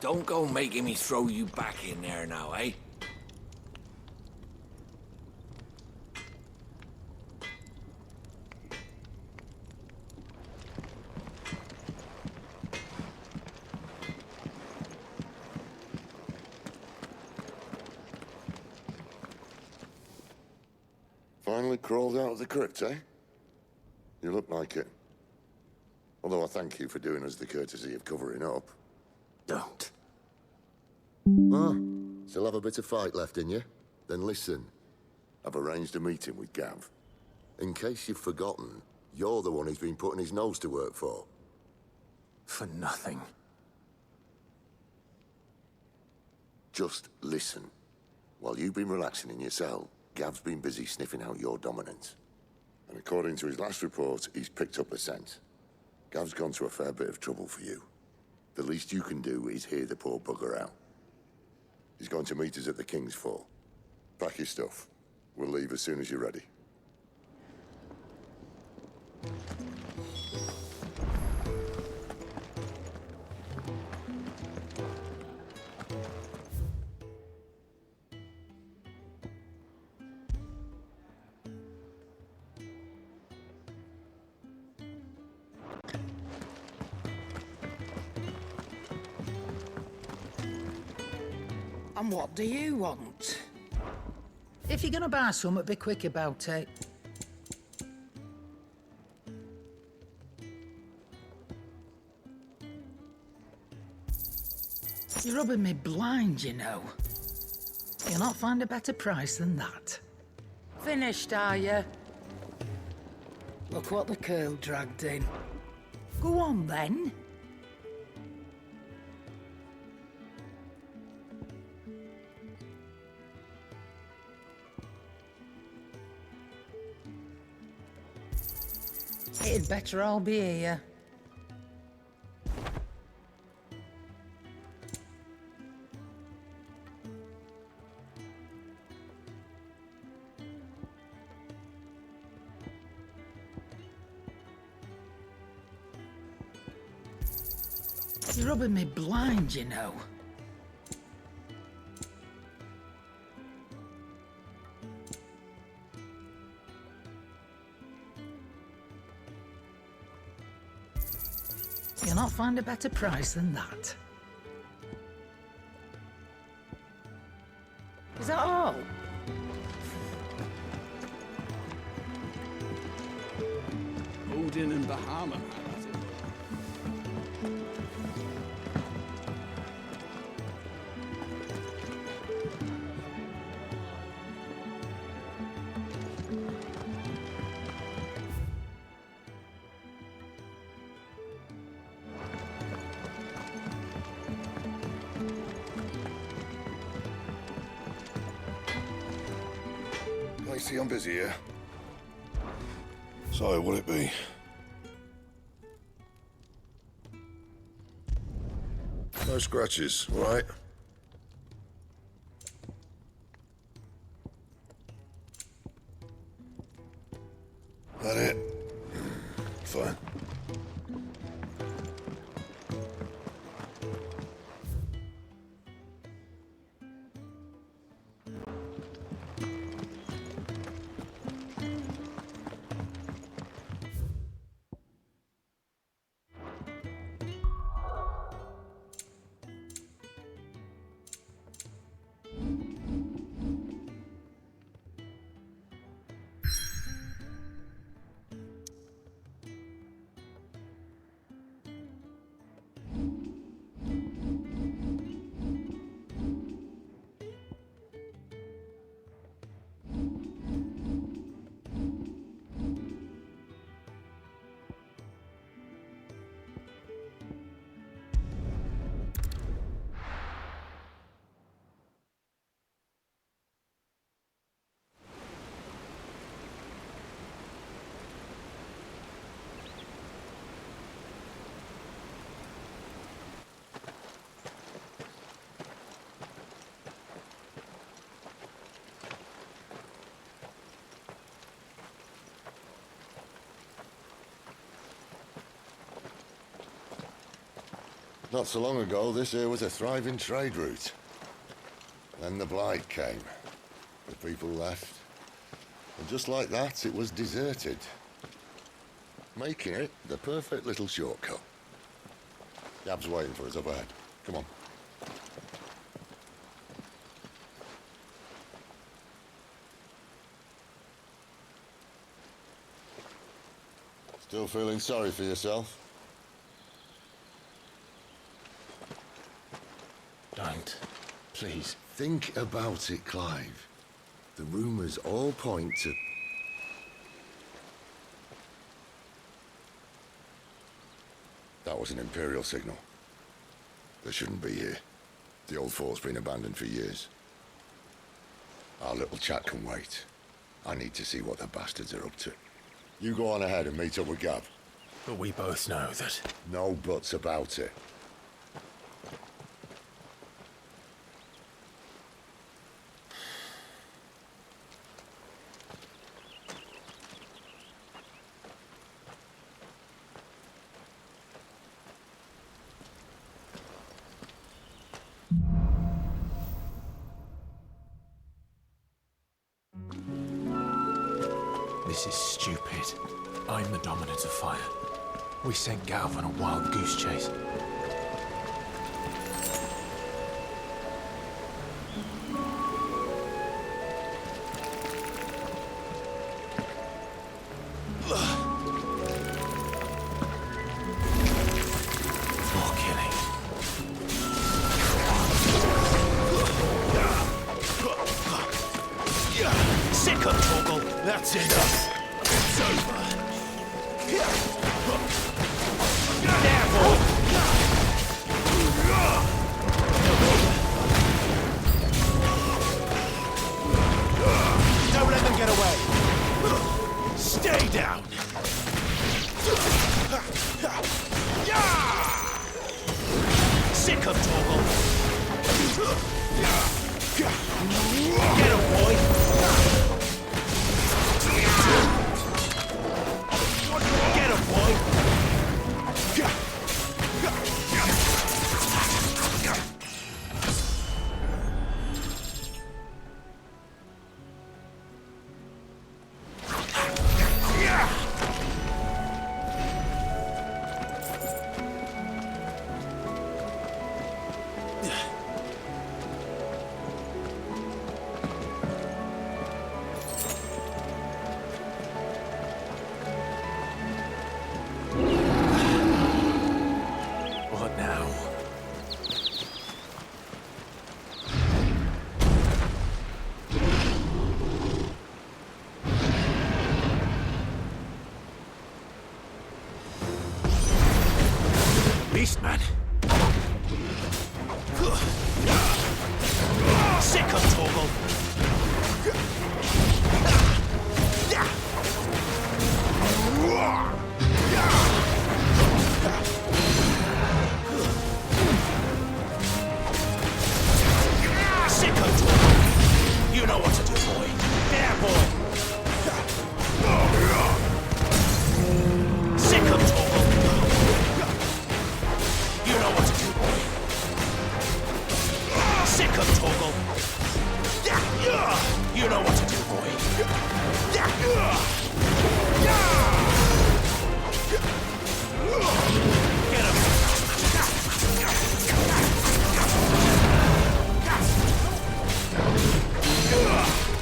Don't go making me throw you back in there now, eh? Finally crawled out of the crypt, eh? You look like it. Although I thank you for doing us the courtesy of covering up. Don't. Ah, still have a bit of fight left in you? Then listen. I've arranged a meeting with Gav. In case you've forgotten, you're the one he's been putting his nose to work for. For nothing. Just listen. While you've been relaxing in your cell, Gav's been busy sniffing out your dominance. And according to his last report, he's picked up a scent. Gav's gone to a fair bit of trouble for you. The least you can do is hear the poor bugger out. He's going to meet us at the King's Fall. Pack your stuff. We'll leave as soon as you're ready. And what do you want? If you're gonna buy something, be quick about it. You're rubbing me blind, you know. You'll not find a better price than that. Finished, are you? Look what the curl dragged in. Go on, then. It'd better all be here. You're rubbing me blind, you know. You'll not find a better price than that. Is that all? Odin and Bahama had at it. I see I'm busy here. So, what'll it be? No scratches, all right? That it? Fine. Not so long ago, this here was a thriving trade route. Then the blight came. The people left. And just like that, it was deserted. Making it the perfect little shortcut. Gab's waiting for us up ahead. Come on. Still feeling sorry for yourself? Don't. Please. Think about it, Clive. The rumours all point to... That was an Imperial signal. They shouldn't be here. The old fort's been abandoned for years. Our little chat can wait. I need to see what the bastards are up to. You go on ahead and meet up with Gab. But we both know that... No buts about it. This is stupid. I'm the dominant of fire. We sent Galv on a wild goose chase. For killing. Sick of Torgal. That's enough. It's over. There, boy. Don't let them get away. Stay down. Sick of Torgal. Get him, boy. Get him, boy! What now? Beastman! Sick of Torgal! Sick of Torgal! You know what to do, boy! There, boy! Sick of Torgal! You know what to do, boy! Sick of Torgal! You know what to do, boy! Get him!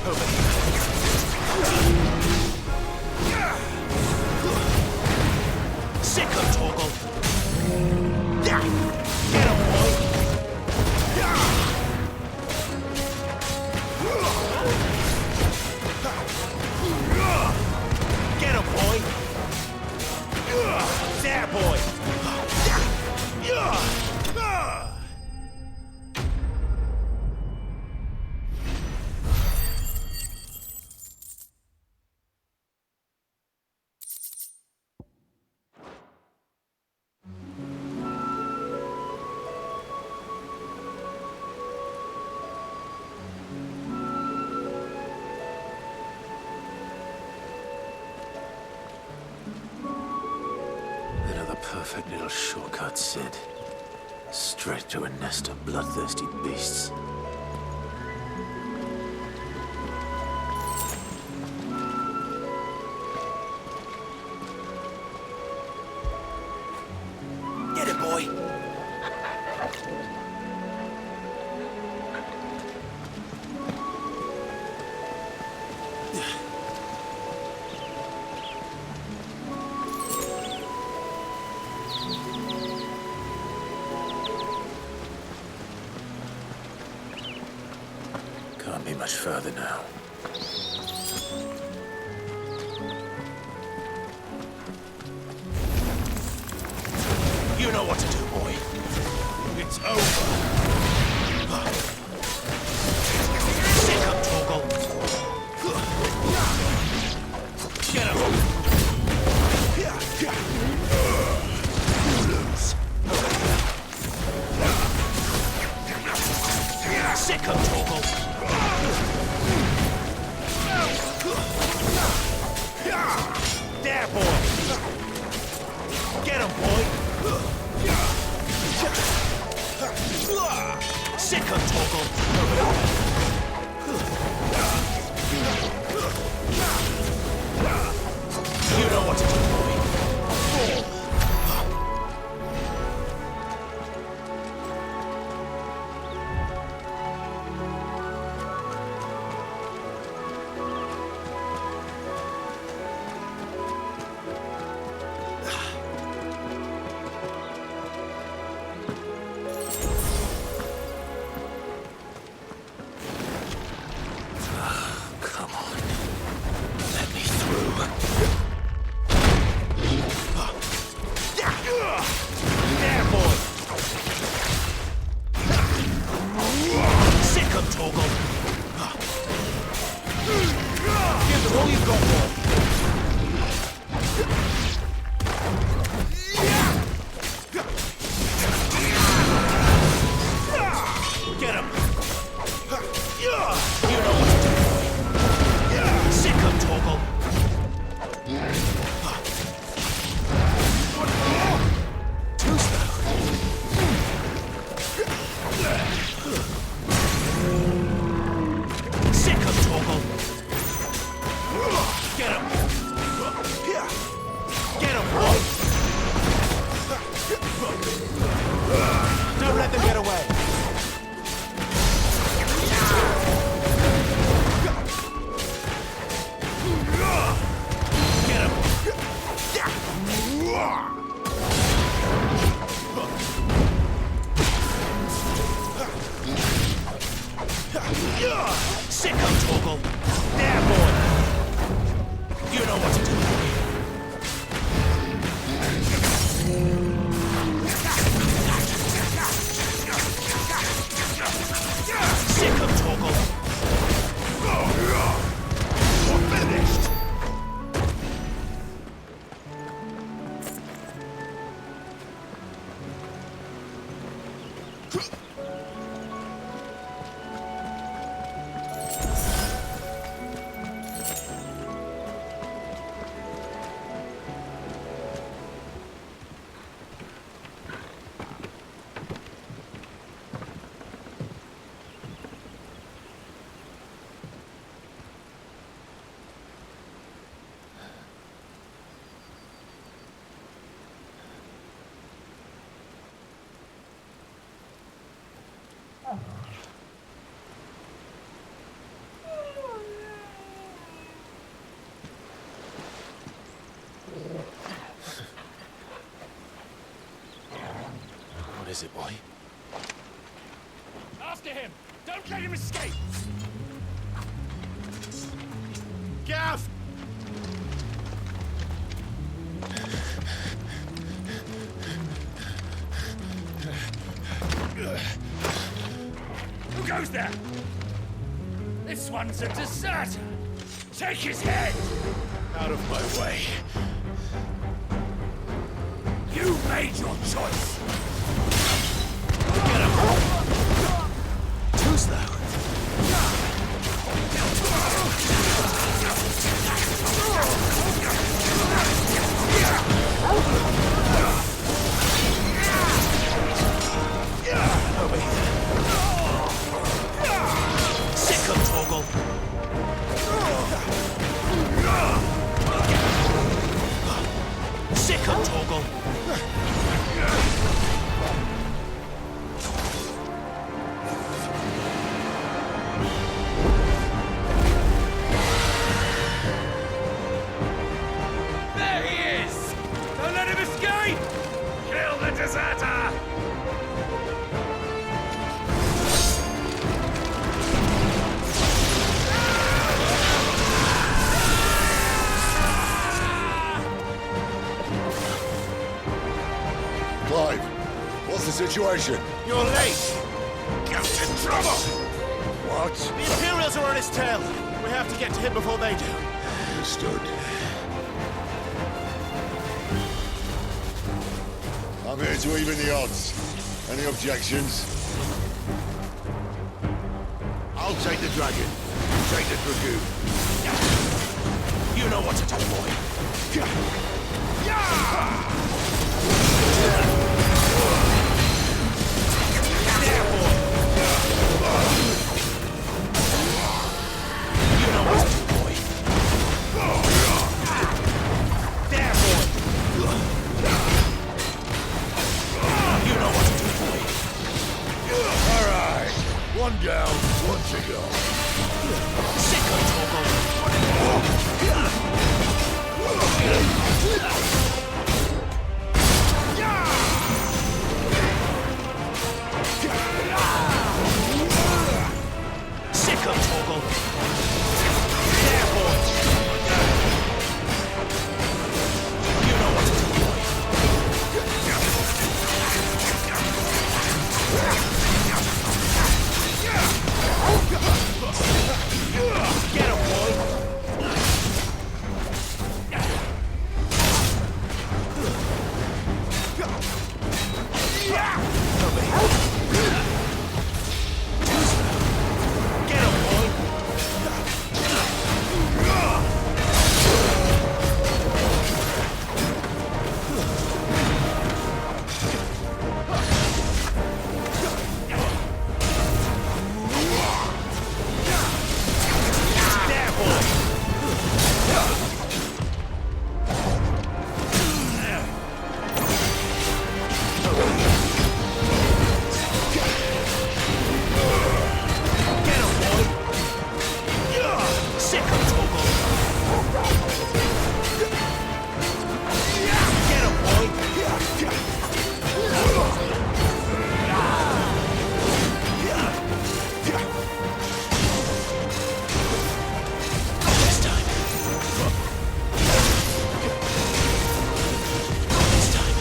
Over here. Sick of Torgal! Get him, boy! Get him, boy! There, boy! Another perfect little shortcut, Sid. Straight to a nest of bloodthirsty beasts. Get it, boy! Can't be much further now. You know what to do, boy. It's over. Sick up, Torgal. Get him. You lose. Sick up, Torgal. There, boy. Get him, boy. Sick of Torgal. You know what to do, boy. What is it, boy? After him! Don't let him escape! Gav! Who goes there? This one's a deserter! Take his head! Out of my way. You made your choice! Get him! Too slow. the deserter! Clive, what's the situation? You're late! Get in trouble! What? The Imperials are on his tail! We have to get to him before they do. Understood. I'm here to even the odds. Any objections? I'll take the dragon. You take the dragoon. You know what to do, boy. There, boy. You know what to do, boy. There, boy. You know what to do, boy. All right. One down, one to go. Sick of Sick of Toggle. There, boy. You know what to do, boy. Get him, boy. Get him, boy. There, boy. Get him, boy. Sick of Toggle. Get him, boy. Not this time. Not this time.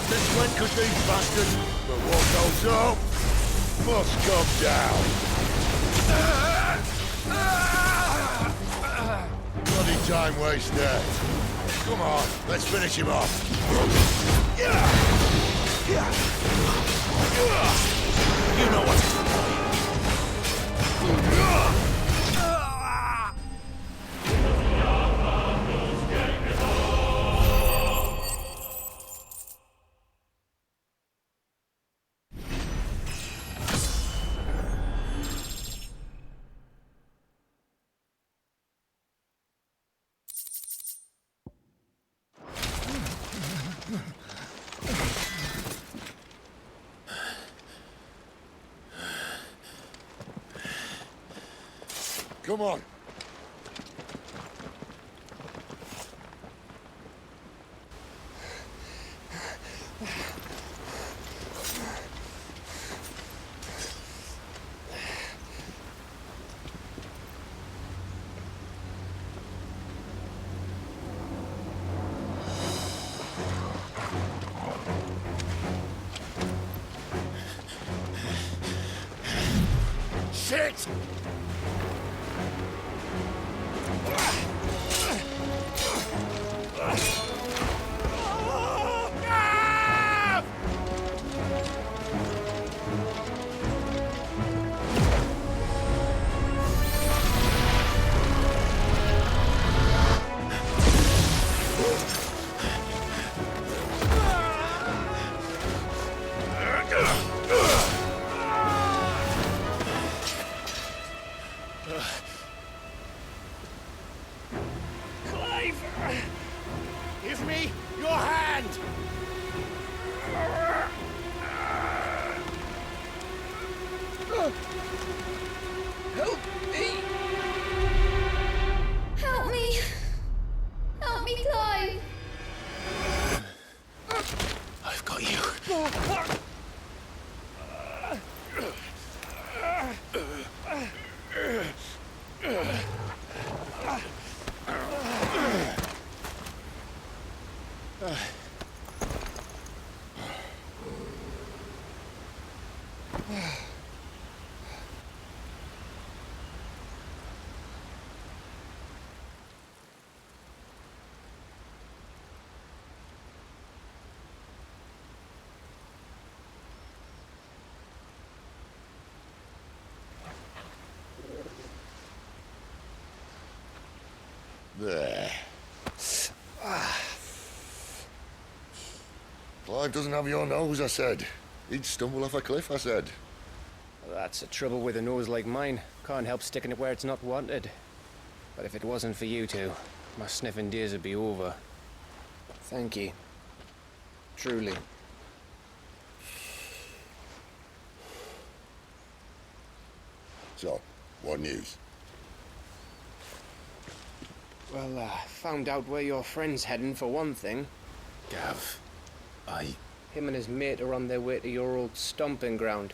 Since when could these bastards? But what goes up must come down. Bloody time waster. Come on, let's finish him off. You know what to do, boy. Come on. Shit! There. Clive doesn't have your nose, I said. He'd stumble off a cliff, I said. That's the trouble with a nose like mine. Can't help sticking it where it's not wanted. But if it wasn't for you two, my sniffing days would be over. Thank you. Truly. So, what news? Well, found out where your friend's heading for one thing. Gav, Him and his mate are on their way to your old stomping ground,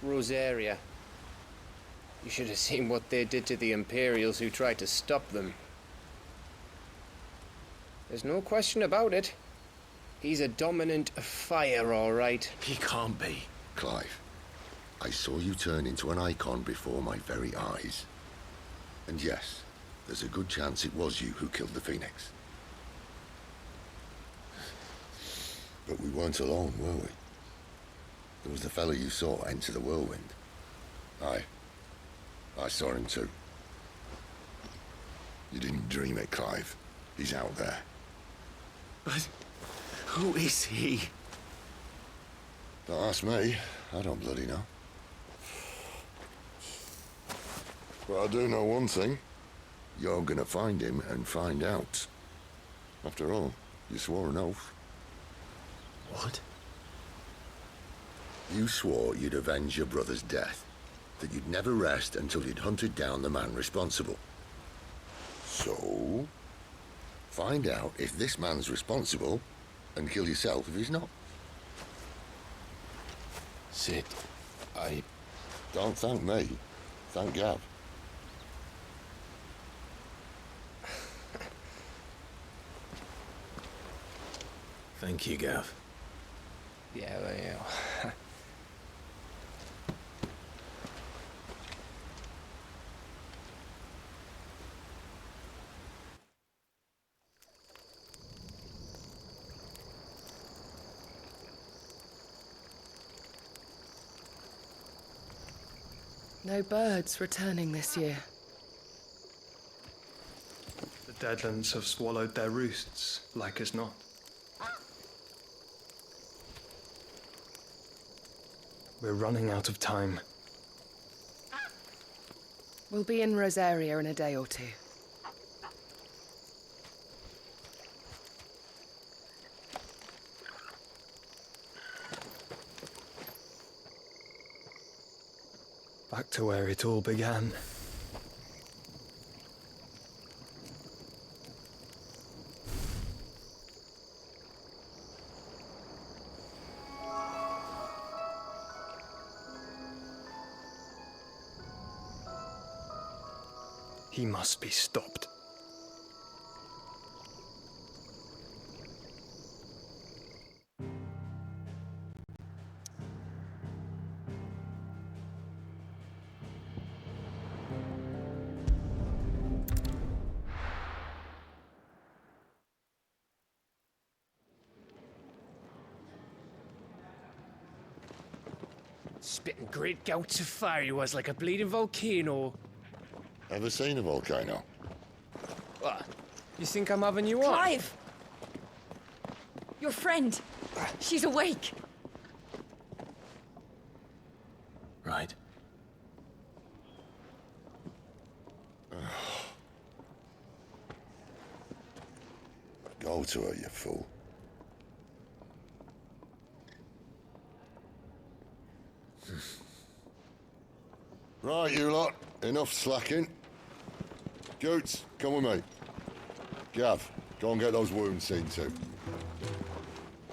Rosaria. You should have seen what they did to the Imperials who tried to stop them. There's no question about it. He's a dominant of fire, all right. he can't be. Clive, I saw you turn into an icon before my very eyes. And yes, there's a good chance it was you who killed the Phoenix. But we weren't alone, were we? There was the fellow you saw enter the whirlwind. I saw him too. You didn't dream it, Clive. He's out there. But who is he? Don't ask me. I don't bloody know. But I do know one thing. You're gonna find him and find out. After all, you swore an oath. What? You swore you'd avenge your brother's death, that you'd never rest until you'd hunted down the man responsible. So, find out if this man's responsible, and kill yourself if he's not. Sid, Don't thank me. Thank Gav. Thank you, Gav. Yeah, well. No birds returning this year. The Deadlands have swallowed their roosts, like as not. We're running out of time. We'll be in Rosaria in a day or two. Back to where it all began. He must be stopped. Spitting great gouts of fire he was, like a bleeding volcano. Ever seen a volcano? What? You think I'm having you on? Clive! Your friend. She's awake. Right. Go to her, you fool. Right, you lot. Enough slacking. Goots, come with me. Gav, go and get those wounds seen to.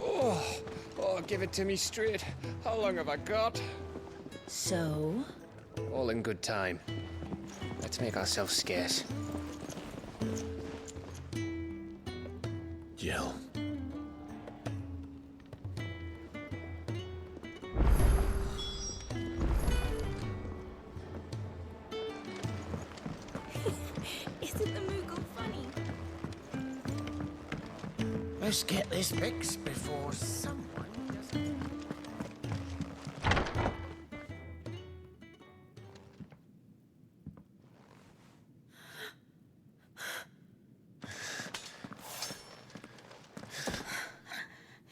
Oh, give it to me straight. How long have I got? So? All in good time. Let's make ourselves scarce. Jill, Best get this fixed before someone does.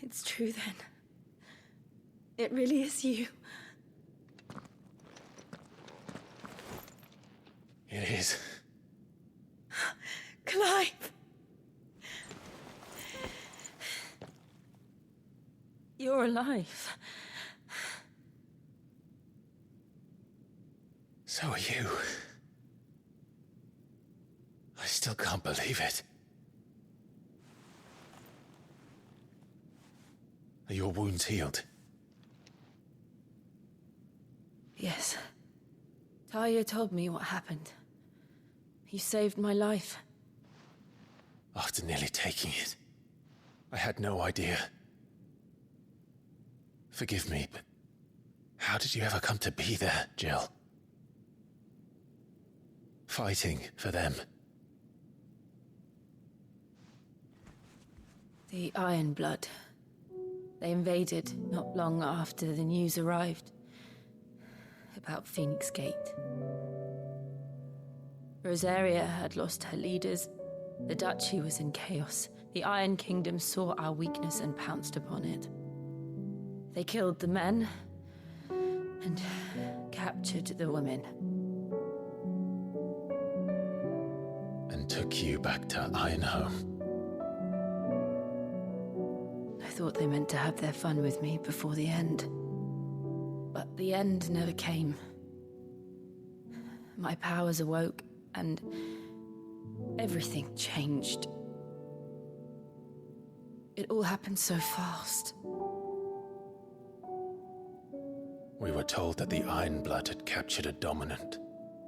It's true then. It really is you. It is. Clive! You're alive. So are you. I still can't believe it. Are your wounds healed? Yes. Talia told me what happened. You saved my life. After nearly taking it, I had no idea. Forgive me, but how did you ever come to be there, Jill? Fighting for them. The Iron Blood. They invaded not long after the news arrived about Phoenix Gate. Rosaria had lost her leaders. The Duchy was in chaos. The Iron Kingdom saw our weakness and pounced upon it. They killed the men and captured the women. And took you back to Ironhome. I thought they meant to have their fun with me before the end. But the end never came. My powers awoke, and everything changed. It all happened so fast. We were told that the Iron Blood had captured a dominant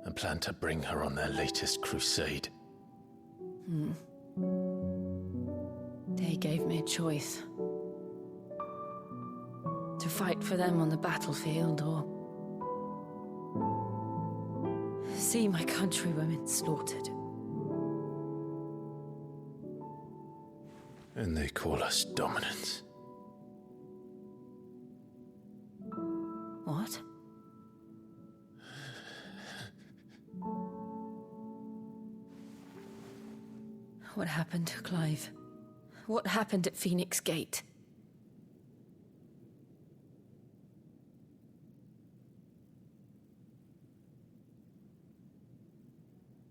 and planned to bring her on their latest crusade. They gave me a choice. To fight for them on the battlefield, or see my countrywomen slaughtered. And they call us dominants. What? What happened, Clive? What happened at Phoenix Gate?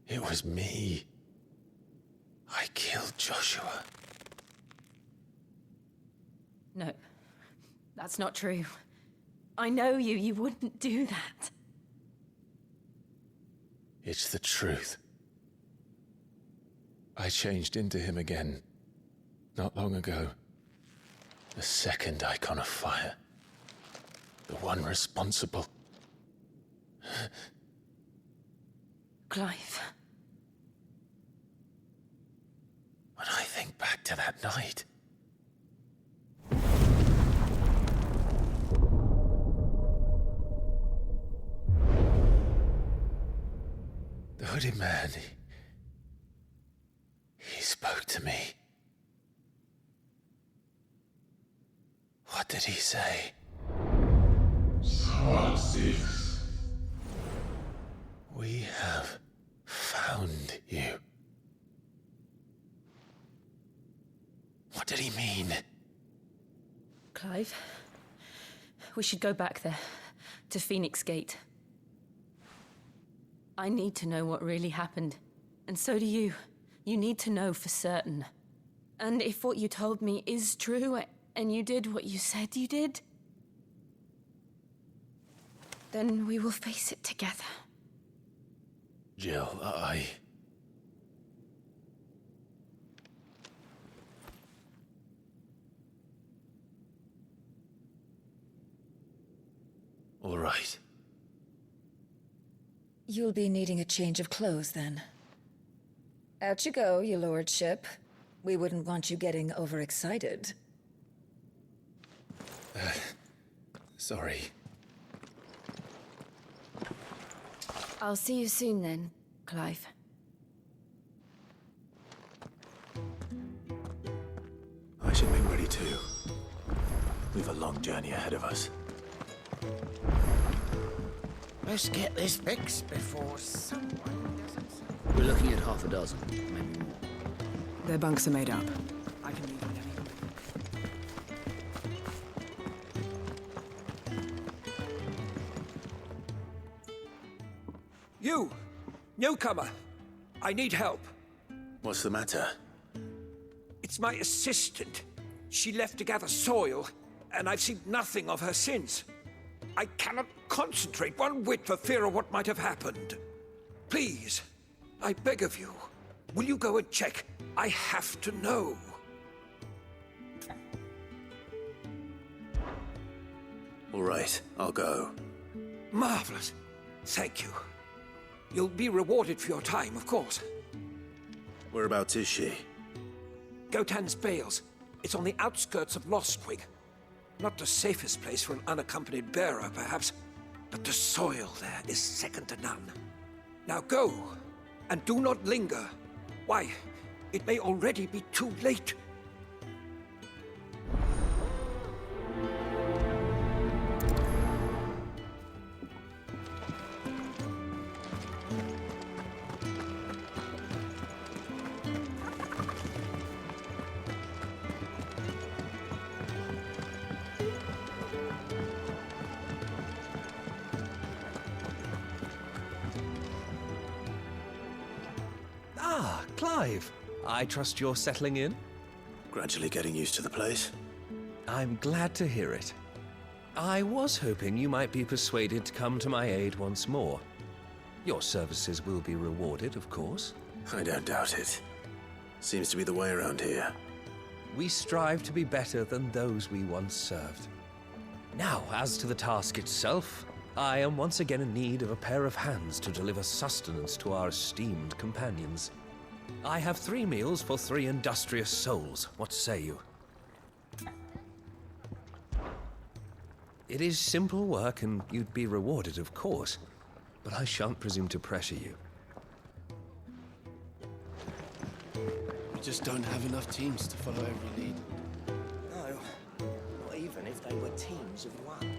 It was me. I killed Joshua. No, that's not true. I know you. You wouldn't do that. It's the truth. I changed into him again, not long ago. The second icon of fire. The one responsible. Clive. When I think back to that night... The hooded man, he spoke to me. What did he say? Part 6. We have found you. What did he mean? Clive, we should go back there, to Phoenix Gate. I need to know what really happened, and so do you. You need to know for certain. And if what you told me is true, and you did what you said you did, then we will face it together. Jill, All right. You'll be needing a change of clothes, then. Out you go, your lordship. We wouldn't want you getting overexcited. Sorry. I'll see you soon then, Clive. I We've a long journey ahead of us. Let's get this fixed before someone doesn't say. We're looking at half a dozen, maybe more. Their bunks are made up. I can leave whenever you You! Newcomer! I need help. What's the matter? It's my assistant. She left to gather soil, and I've seen nothing of her since. I cannot concentrate one whit for fear of what might have happened. Please, I beg of you, will you go and check? I have to know. All right, I'll go. Marvelous. Thank you. You'll be rewarded for your time, of course. Whereabouts is she? Gotan's Bales. It's on the outskirts of Lostwig. Not the safest place for an unaccompanied bearer, perhaps, but the soil there is second to none. Now go, and do not linger. Why, it may already be too late. Ah, Clive. I trust you're settling in? Gradually getting used to the place. I'm glad to hear it. I was hoping you might be persuaded to come to my aid once more. Your services will be rewarded, of course. I don't doubt it. Seems to be the way around here. We strive to be better than those we once served. Now, as to the task itself, I am once again in need of a pair of hands to deliver sustenance to our esteemed companions. I have 3 meals for 3 industrious souls. What say you? It is simple work, and you'd be rewarded, of course, but I shan't presume to pressure you. We just don't have enough teams to follow every lead. No, not even if they were teams of one.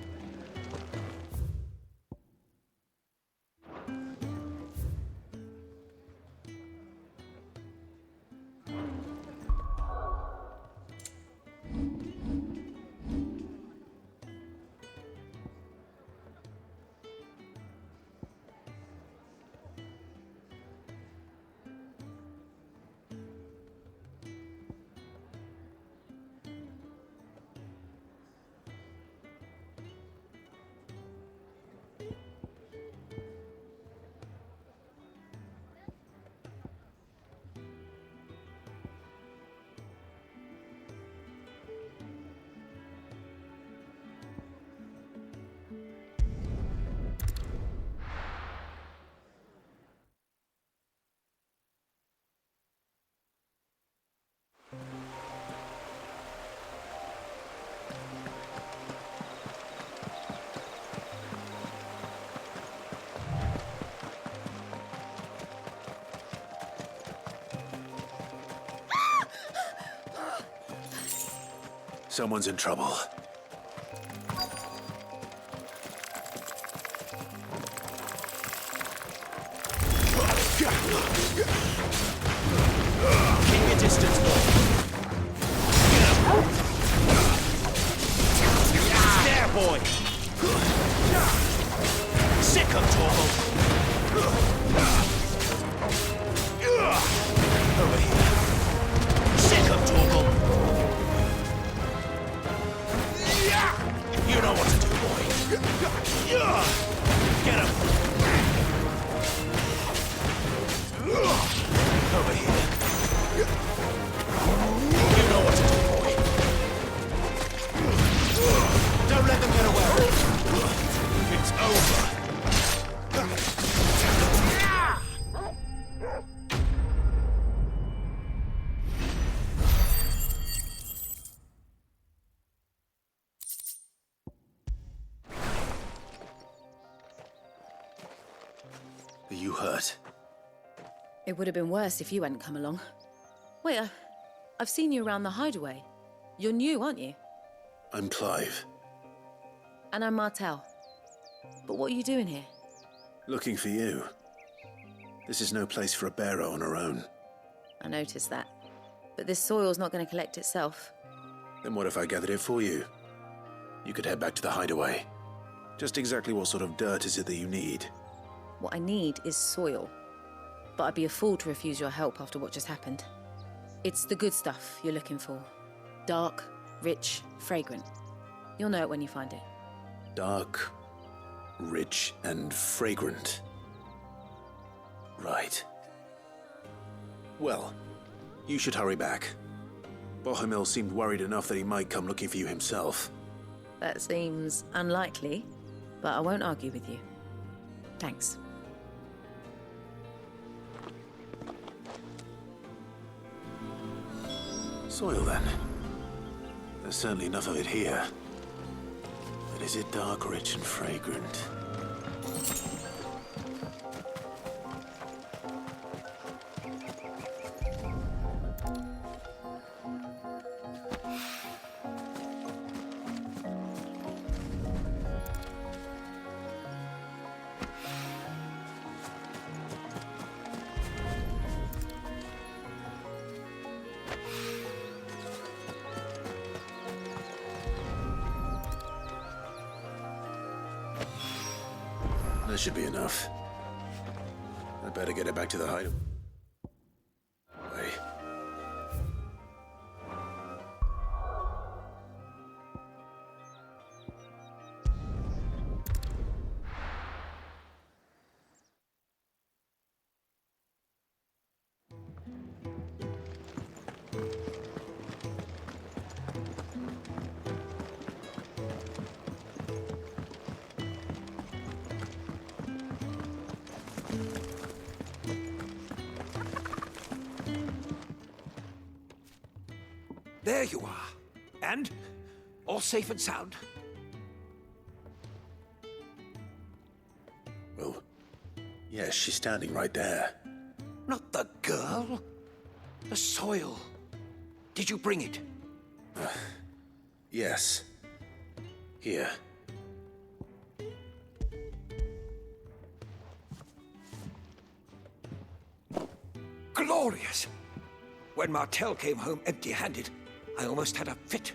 Someone's in trouble. Keep your distance, boy. There, boy. Sick of Torval. Over here. Sick of Torval. You know what to do, boy. Get him. Over here. You know what to do, boy. Don't let them get away. It's over. Are you hurt? It would have been worse if you hadn't come along. Wait, I've seen you around the hideaway. You're new, aren't you? I'm Clive. And I'm Martel. But what are you doing here? Looking for you. This is no place for a bearer on her own. I noticed that. But this soil's not going to collect itself. Then what if I gathered it for you? You could head back to the hideaway. Just exactly what sort of dirt is it that you need? What I need is soil. But I'd be a fool to refuse your help after what just happened. It's the good stuff you're looking for. Dark, rich, fragrant. You'll know it when you find it. Dark, rich, and fragrant. Right. Well, you should hurry back. Bohemil seemed worried enough that he might come looking for you himself. That seems unlikely, but I won't argue with you. Thanks. Soil, then. There's certainly enough of it here. But is it dark, rich, and fragrant? That should be enough. I'd better get it back to the hideaway. There you are. And? All safe and sound? Well, yes, she's standing right there. Not the girl. The soil. Did you bring it? Yes. Here. Glorious! When Martel came home empty-handed, I almost had a fit.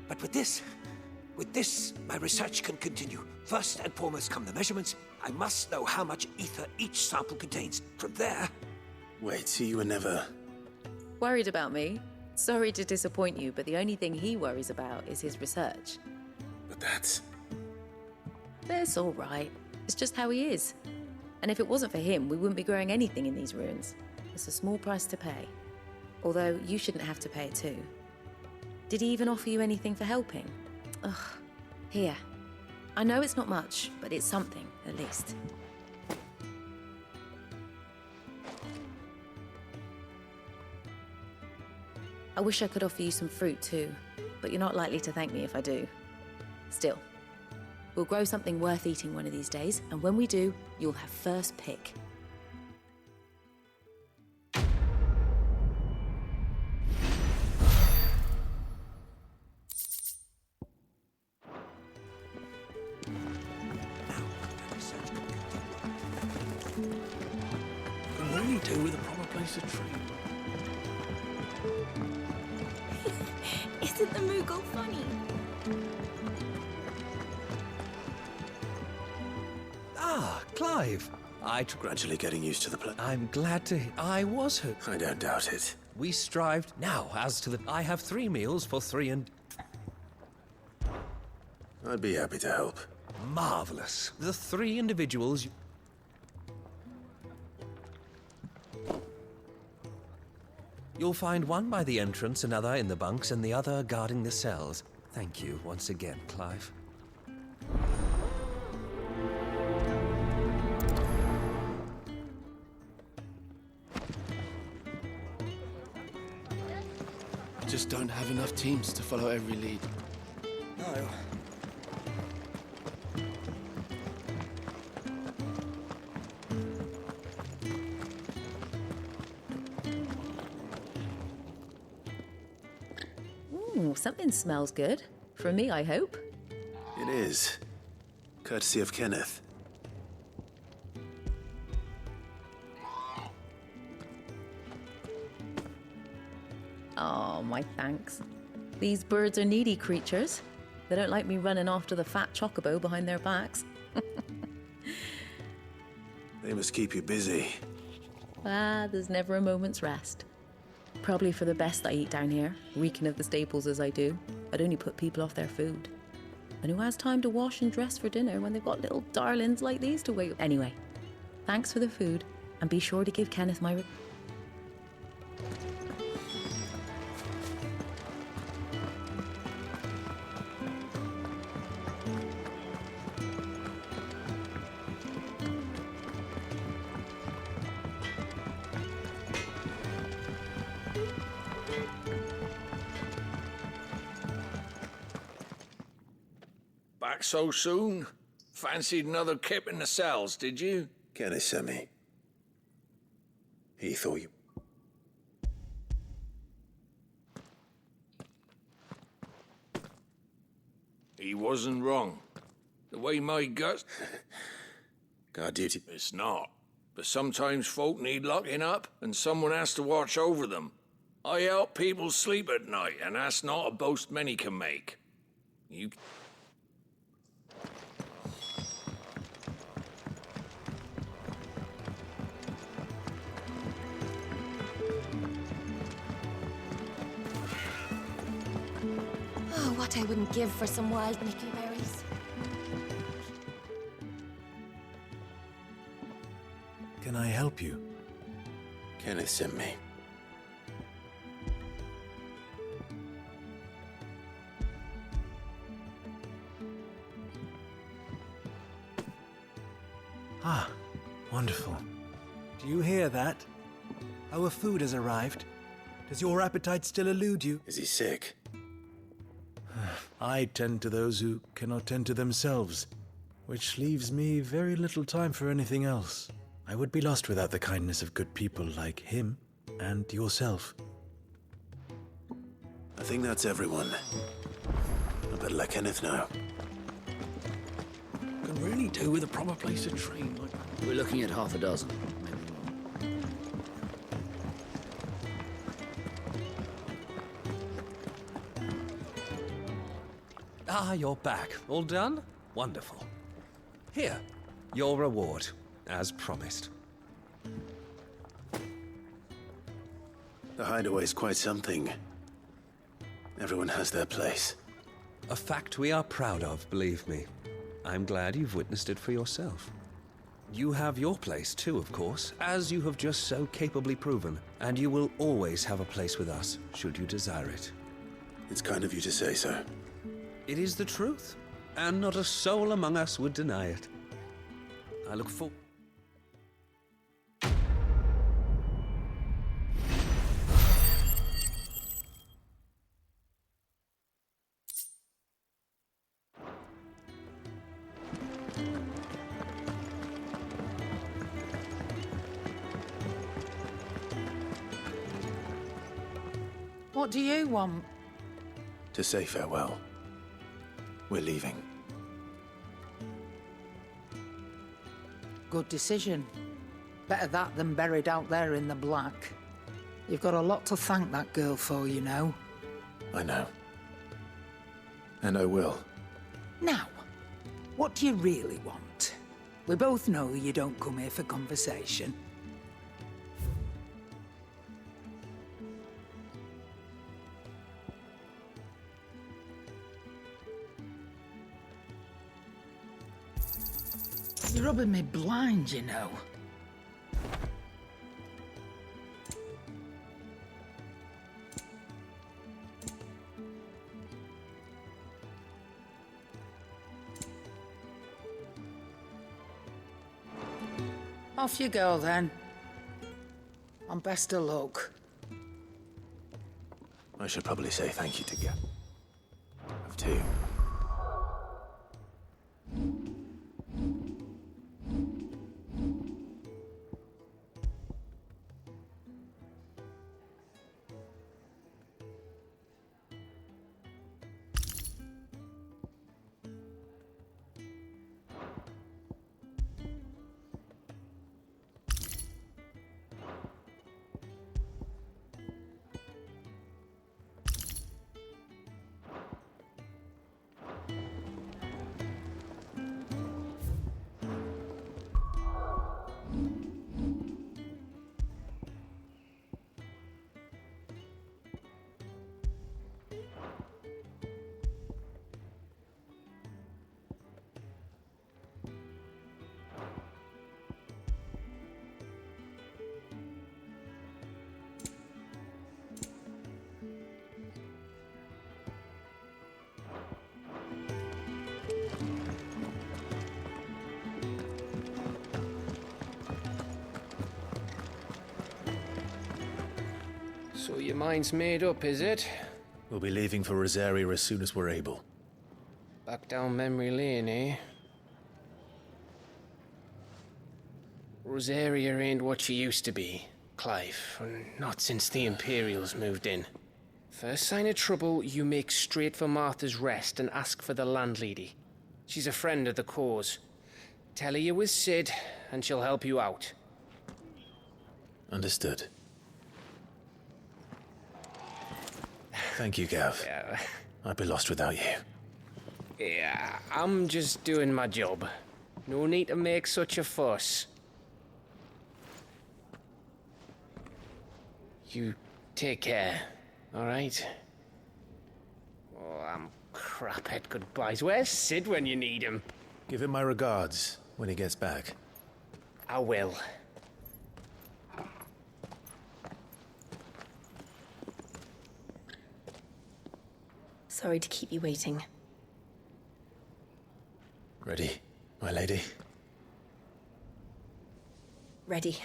But with this, my research can continue. First and foremost come the measurements. I must know how much ether each sample contains. From there... Wait, so you were never... Worried about me? Sorry to disappoint you, but the only thing he worries about is his research. But that's... That's all right. It's just how he is. And if it wasn't for him, we wouldn't be growing anything in these ruins. It's a small price to pay. Although, you shouldn't have to pay it too. Did he even offer you anything for helping? Ugh. Here. I know it's not much, but it's something, at least. I wish I could offer you some fruit too, but you're not likely to thank me if I do. Still, we'll grow something worth eating one of these days, and when we do, you'll have first pick. With a proper place to train. Isn't the Moogle funny? Ah, Clive. Gradually getting used to the place. I'm glad to... I was hurt. I don't doubt it. We strived... Now, as to the... I have 3 meals for 3 and... I'd be happy to help. Marvelous. The 3 individuals... You'll find one by the entrance, another in the bunks, and the other guarding the cells. Thank you once again, Clive. Just don't have enough teams to follow every lead. No. Ooh, something smells good. For me, I hope. It is. Courtesy of Kenneth. Oh, my thanks. These birds are needy creatures. They don't like me running after the fat chocobo behind their backs. They must keep you busy. There's never a moment's rest. Probably for the best I eat down here, reeking of the staples as I do. I'd only put people off their food. And who has time to wash and dress for dinner when they've got little darlings like these to wait? Anyway, thanks for the food, and be sure to give Kenneth my... Back so soon? Fancied another kip in the cells, did you? Kenneth sent me. He thought you... He wasn't wrong. The way my gut... Guard duty. It's not. But sometimes folk need locking up, and someone has to watch over them. I help people sleep at night, and that's not a boast many can make. You... Oh, what I wouldn't give for some wild Mickey berries. Can I help you? Kenneth sent me. Ah, wonderful. Do you hear that? Our food has arrived. Does your appetite still elude you? Is he sick? I tend to those who cannot tend to themselves, which leaves me very little time for anything else. I would be lost without the kindness of good people like him and yourself. I think that's everyone. I better let Kenneth know. Can really do with a proper place to train. We're looking at half a dozen, maybe more. Ah, you're back. All done? Wonderful. Here, your reward, as promised. The hideaway's quite something. Everyone has their place. A fact we are proud of, believe me. I'm glad you've witnessed it for yourself. You have your place too, of course, as you have just so capably proven, and you will always have a place with us, should you desire it. It's kind of you to say so. It is the truth, and not a soul among us would deny it. I look forward... What do you want? To say farewell. We're leaving. Good decision. Better that than buried out there in the black. You've got a lot to thank that girl for, you know. I know. And I will. Now, what do you really want? We both know you don't come here for conversation. You're rubbing me blind, you know. Off you go, then. And best of luck. I should probably say thank you to Gav. Too. So your mind's made up, is it? We'll be leaving for Rosaria as soon as we're able. Back down memory lane, eh? Rosaria ain't what she used to be, Clive. Not since the Imperials moved in. First sign of trouble, you make straight for Martha's Rest and ask for the landlady. She's a friend of the cause. Tell her you're with Sid, and she'll help you out. Understood. Thank you, Gav. Yeah. I'd be lost without you. Yeah, I'm just doing my job. No need to make such a fuss. You take care, all right? Oh, I'm crap at goodbyes. Where's Sid when you need him? Give him my regards when he gets back. I will. Sorry to keep you waiting. Ready, my lady? Ready.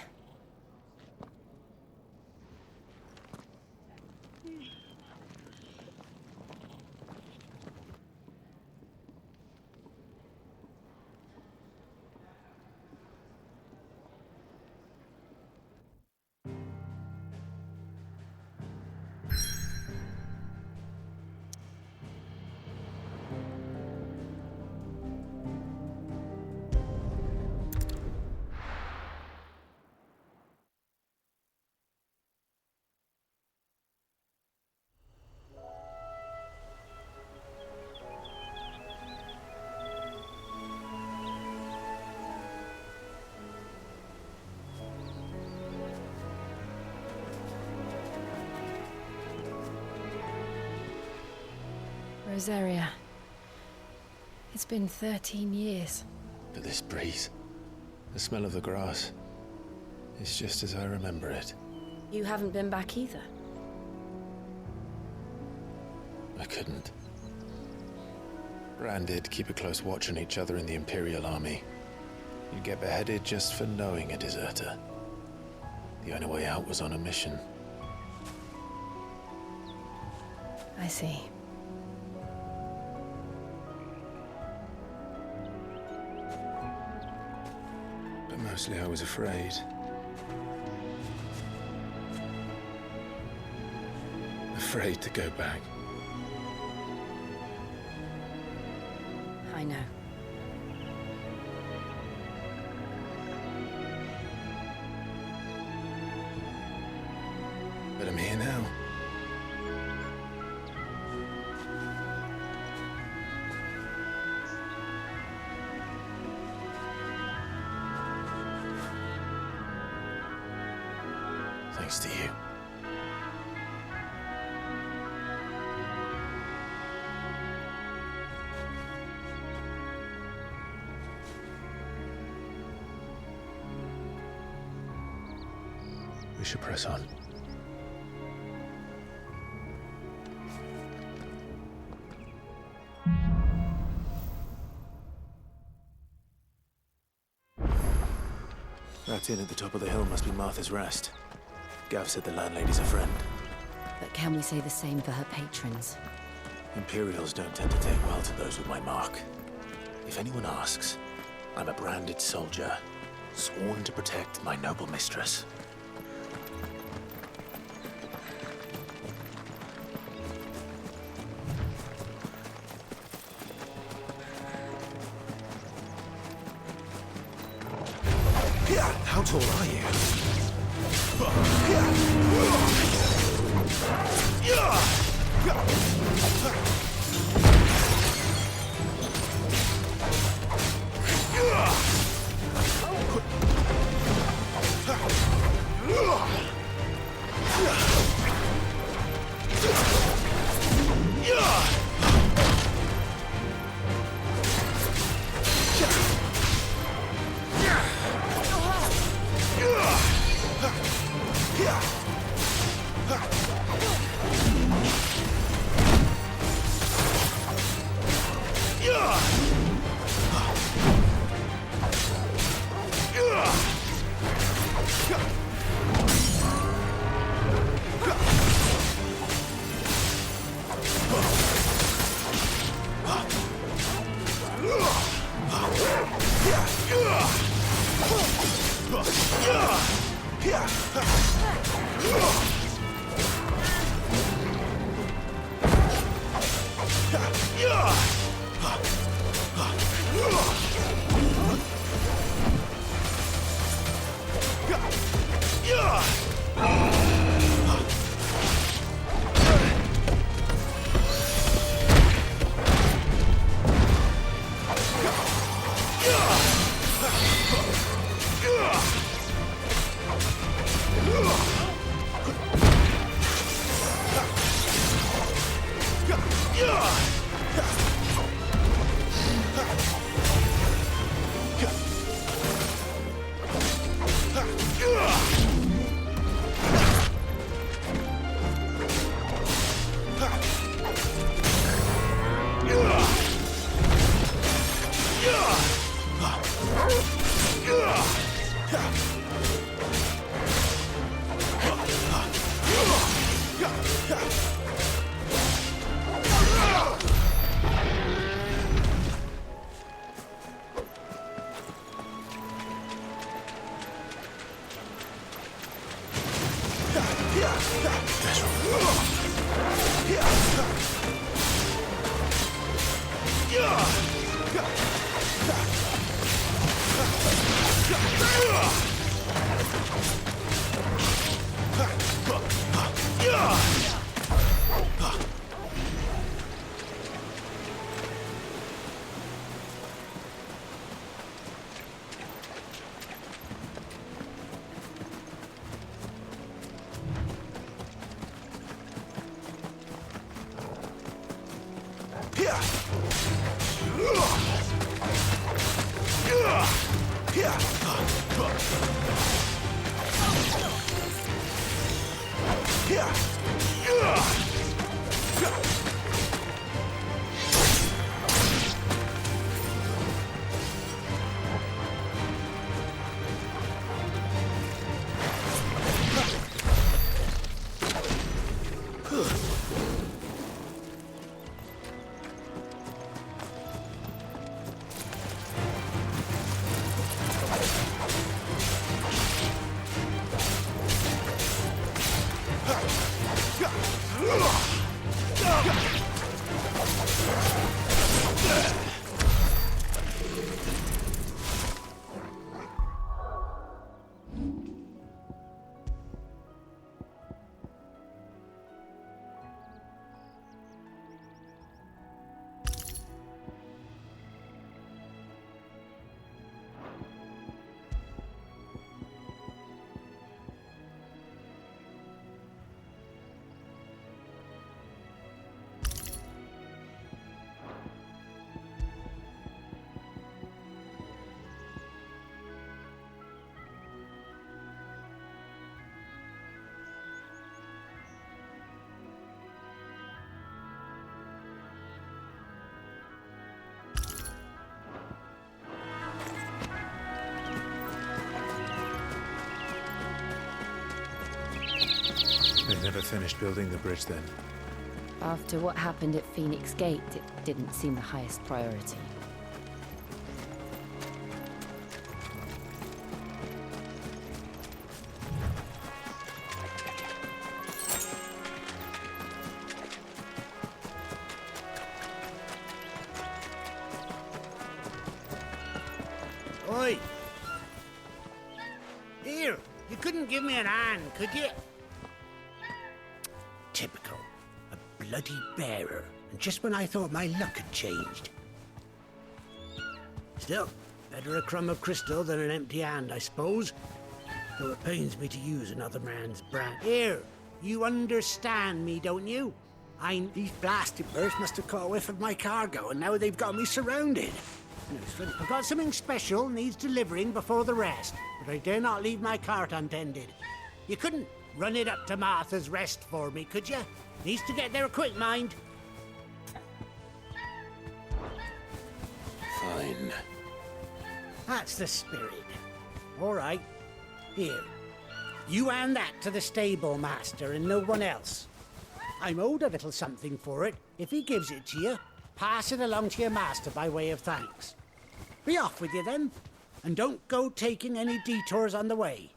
Rosaria. It's been 13 years. But this breeze, the smell of the grass, it's just as I remember it. You haven't been back either. I couldn't. Branded, keep a close watch on each other in the Imperial Army. You'd get beheaded just for knowing a deserter. The only way out was on a mission. I see. But mostly I was afraid. Afraid to go back. I know. But I'm here now. Thanks to you. We should press on. That inn at the top of the hill must be Martha's Rest. Gav said the landlady's a friend. But can we say the same for her patrons? Imperials don't tend to take well to those with my mark. If anyone asks, I'm a branded soldier, sworn to protect my noble mistress. How tall are you? They never finished building the bridge then. After what happened at Phoenix Gate, it didn't seem the highest priority. Oi! Here, you couldn't give me an hand, could you? Typical. A bloody bearer. And just when I thought my luck had changed. Still, better a crumb of crystal than an empty hand, I suppose. Though it pains me to use another man's brand. Here, you understand me, don't you? These blasted birds must have caught a whiff of my cargo, and now they've got me surrounded. I've got something special needs delivering before the rest, but I dare not leave my cart untended. You couldn't run it up to Martha's Rest for me, could you? Needs to get there quick, mind. Fine. That's the spirit. All right. Here. You hand that to the stable master and no one else. I'm owed a little something for it. If he gives it to you, pass it along to your master by way of thanks. Be off with you then, and don't go taking any detours on the way.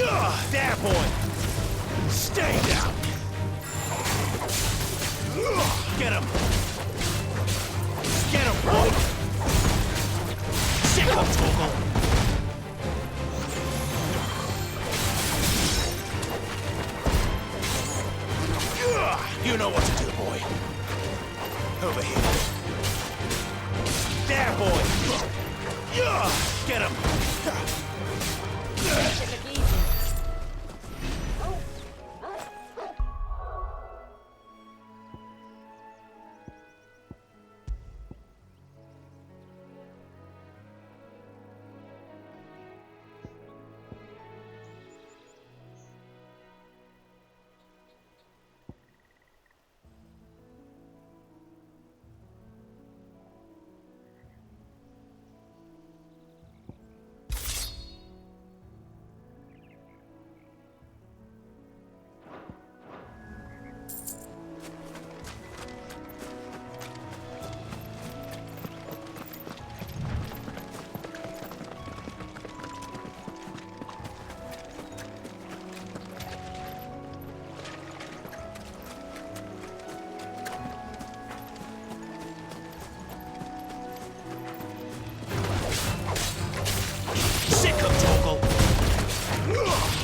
There, boy! Stay down! Get him! Get him, boy! Sick him, Torgal! You know what to do, boy. Over here. There, boy! Get him!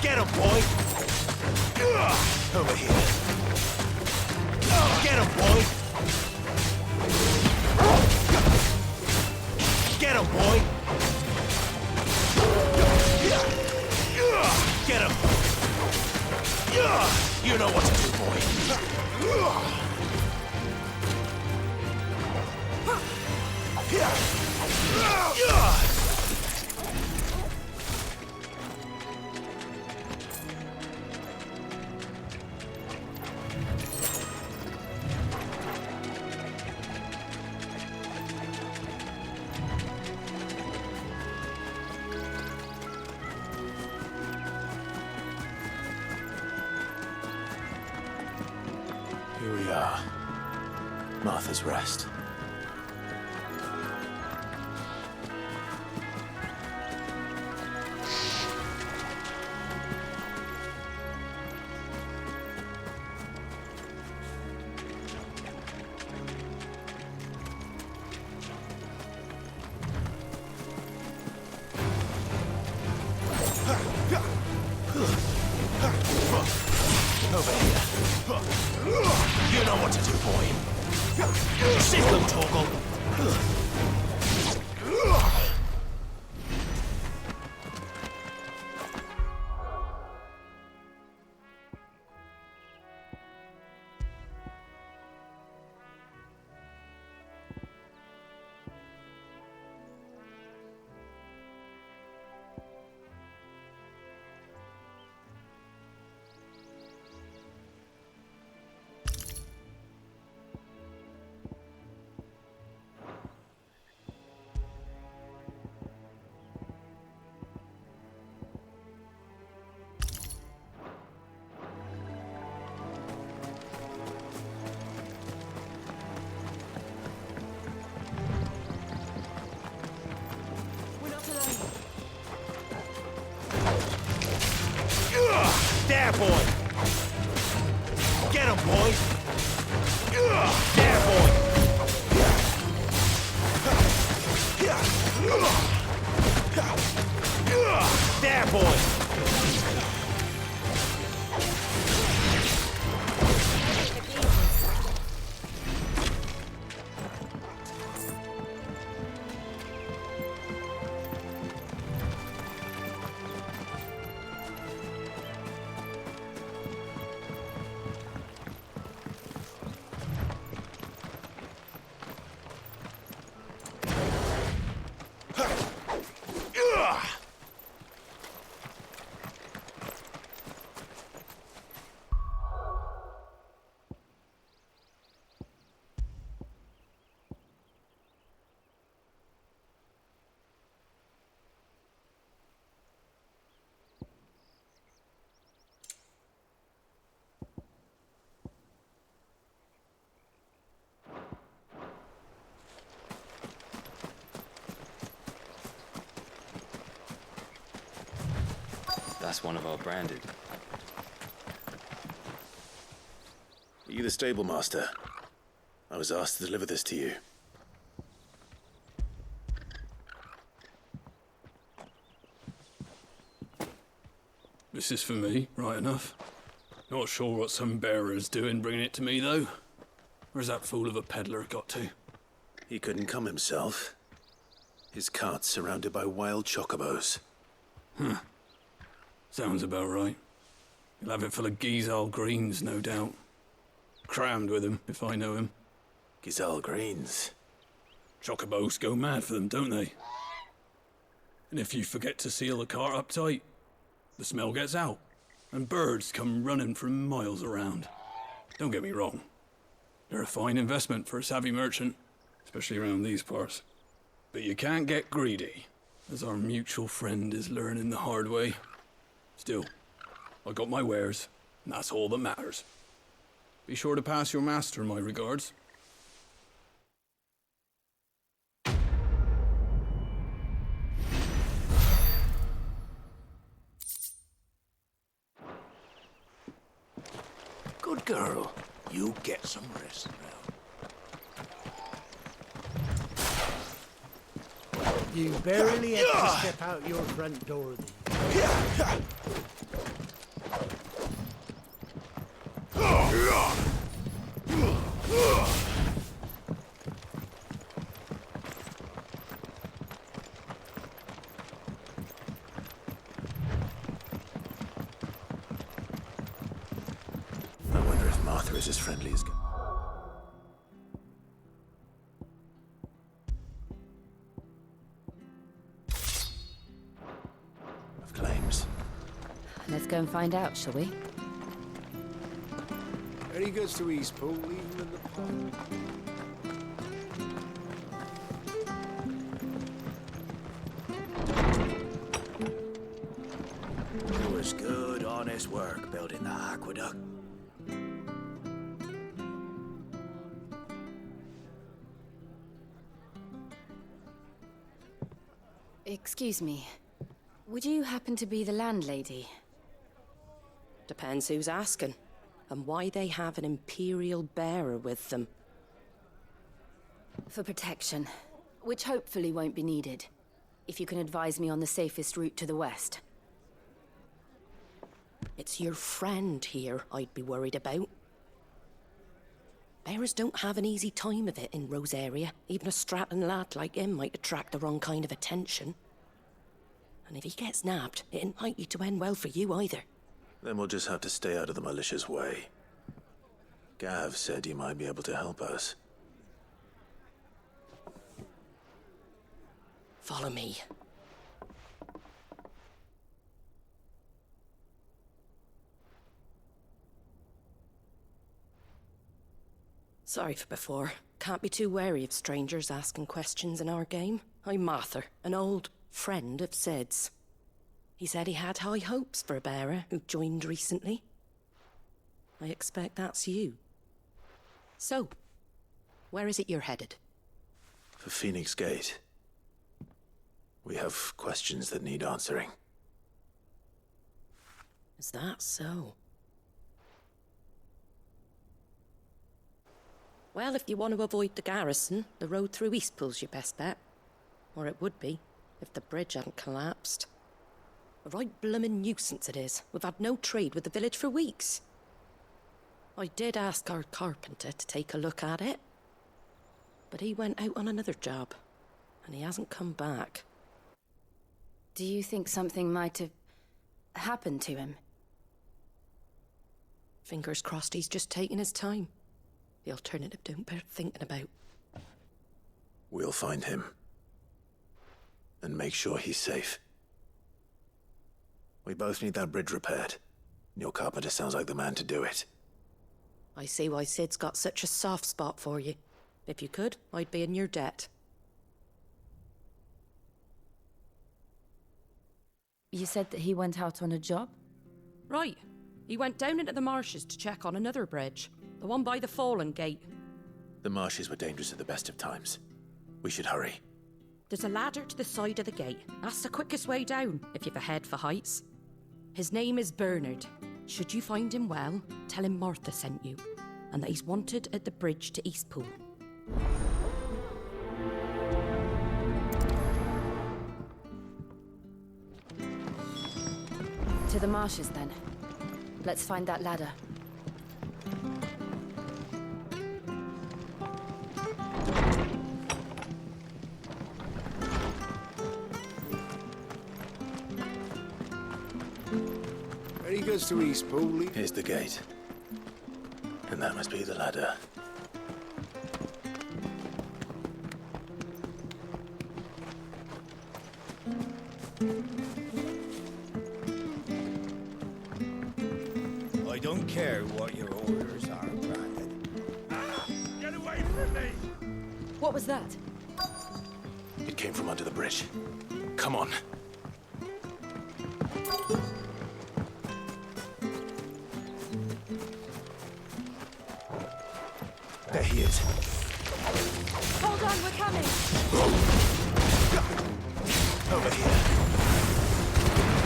Get him, boy! Over here. Get him, boy! Get him, boy! Get him! You know what to do, boy. Here we are. Martha's Rest. Over here. You know what to do, boy. Sick them, Torgal. There, boy! Get him, boy! There, boy! There, boy! That's one of our branded. Are you the stable master? I was asked to deliver this to you. This is for me, right enough. Not sure what some bearer's doing bringing it to me, though. Where's that fool of a peddler got to? He couldn't come himself. His cart's surrounded by wild chocobos. Huh. Sounds about right. He'll have it full of Gizal greens, no doubt. Crammed with him, if I know him. Gizal greens? Chocobos go mad for them, don't they? And if you forget to seal the cart up tight, the smell gets out, and birds come running from miles around. Don't get me wrong. They're a fine investment for a savvy merchant, especially around these parts. But you can't get greedy, as our mutual friend is learning the hard way. Still, I got my wares, and that's all that matters. Be sure to pass your master my regards. Good girl. You get some rest now. You barely have to step out your front door then. I wonder if Martha is as friendly as... Of claims. Let's go and find out, shall we? Any goods to Eastpool, leave them in the pond. It was good, honest work building the aqueduct. Excuse me. Would you happen to be the landlady? Depends who's asking, and why they have an Imperial bearer with them. For protection, which hopefully won't be needed. If you can advise me on the safest route to the west. It's your friend here I'd be worried about. Bearers don't have an easy time of it in Rosaria. Even a strapping lad like him might attract the wrong kind of attention. And if he gets nabbed, it ain't likely to end well for you either. Then we'll just have to stay out of the malicious way. Gav said you might be able to help us. Follow me. Sorry for before. Can't be too wary of strangers asking questions in our game. I'm Martha, an old friend of Sid's. He said he had high hopes for a bearer who joined recently. I expect that's you. So, where is it you're headed? For Phoenix Gate. We have questions that need answering. Is that so? Well, if you want to avoid the garrison, the road through Eastpool's your best bet. Or it would be, if the bridge hadn't collapsed. A right bloomin' nuisance it is. We've had no trade with the village for weeks. I did ask our carpenter to take a look at it. But he went out on another job, and he hasn't come back. Do you think something might have happened to him? Fingers crossed he's just taking his time. The alternative don't bear thinking about. We'll find him. And make sure he's safe. We both need that bridge repaired. Your carpenter sounds like the man to do it. I see why Sid's got such a soft spot for you. If you could, I'd be in your debt. You said that he went out on a job? Right. He went down into the marshes to check on another bridge. The one by the Fallen Gate. The marshes were dangerous at the best of times. We should hurry. There's a ladder to the side of the gate. That's the quickest way down, if you've a head for heights. His name is Bernard. Should you find him well, tell him Martha sent you, and that he's wanted at the bridge to Eastpool. To the marshes, then. Let's find that ladder. Ready goes to Eastpool. Here's the gate. And that must be the ladder. I don't care what your orders are, Brandon. Get away from me! What was that? It came from under the bridge. Come on. There he is. Hold on, we're coming! Over here.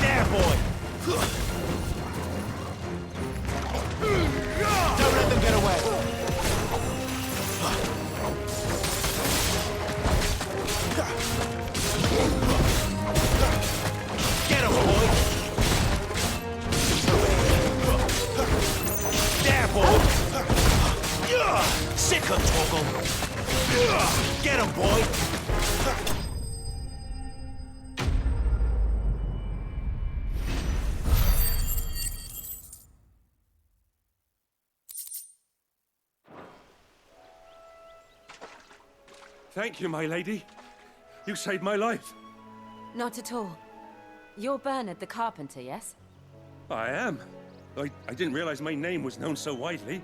There, boy! Don't let them get away! Get him, boy! There, boy! Sick of Toggle! Get him, boy! Thank you, my lady. You saved my life. Not at all. You're Bernard the carpenter, yes? I am. I didn't realize my name was known so widely.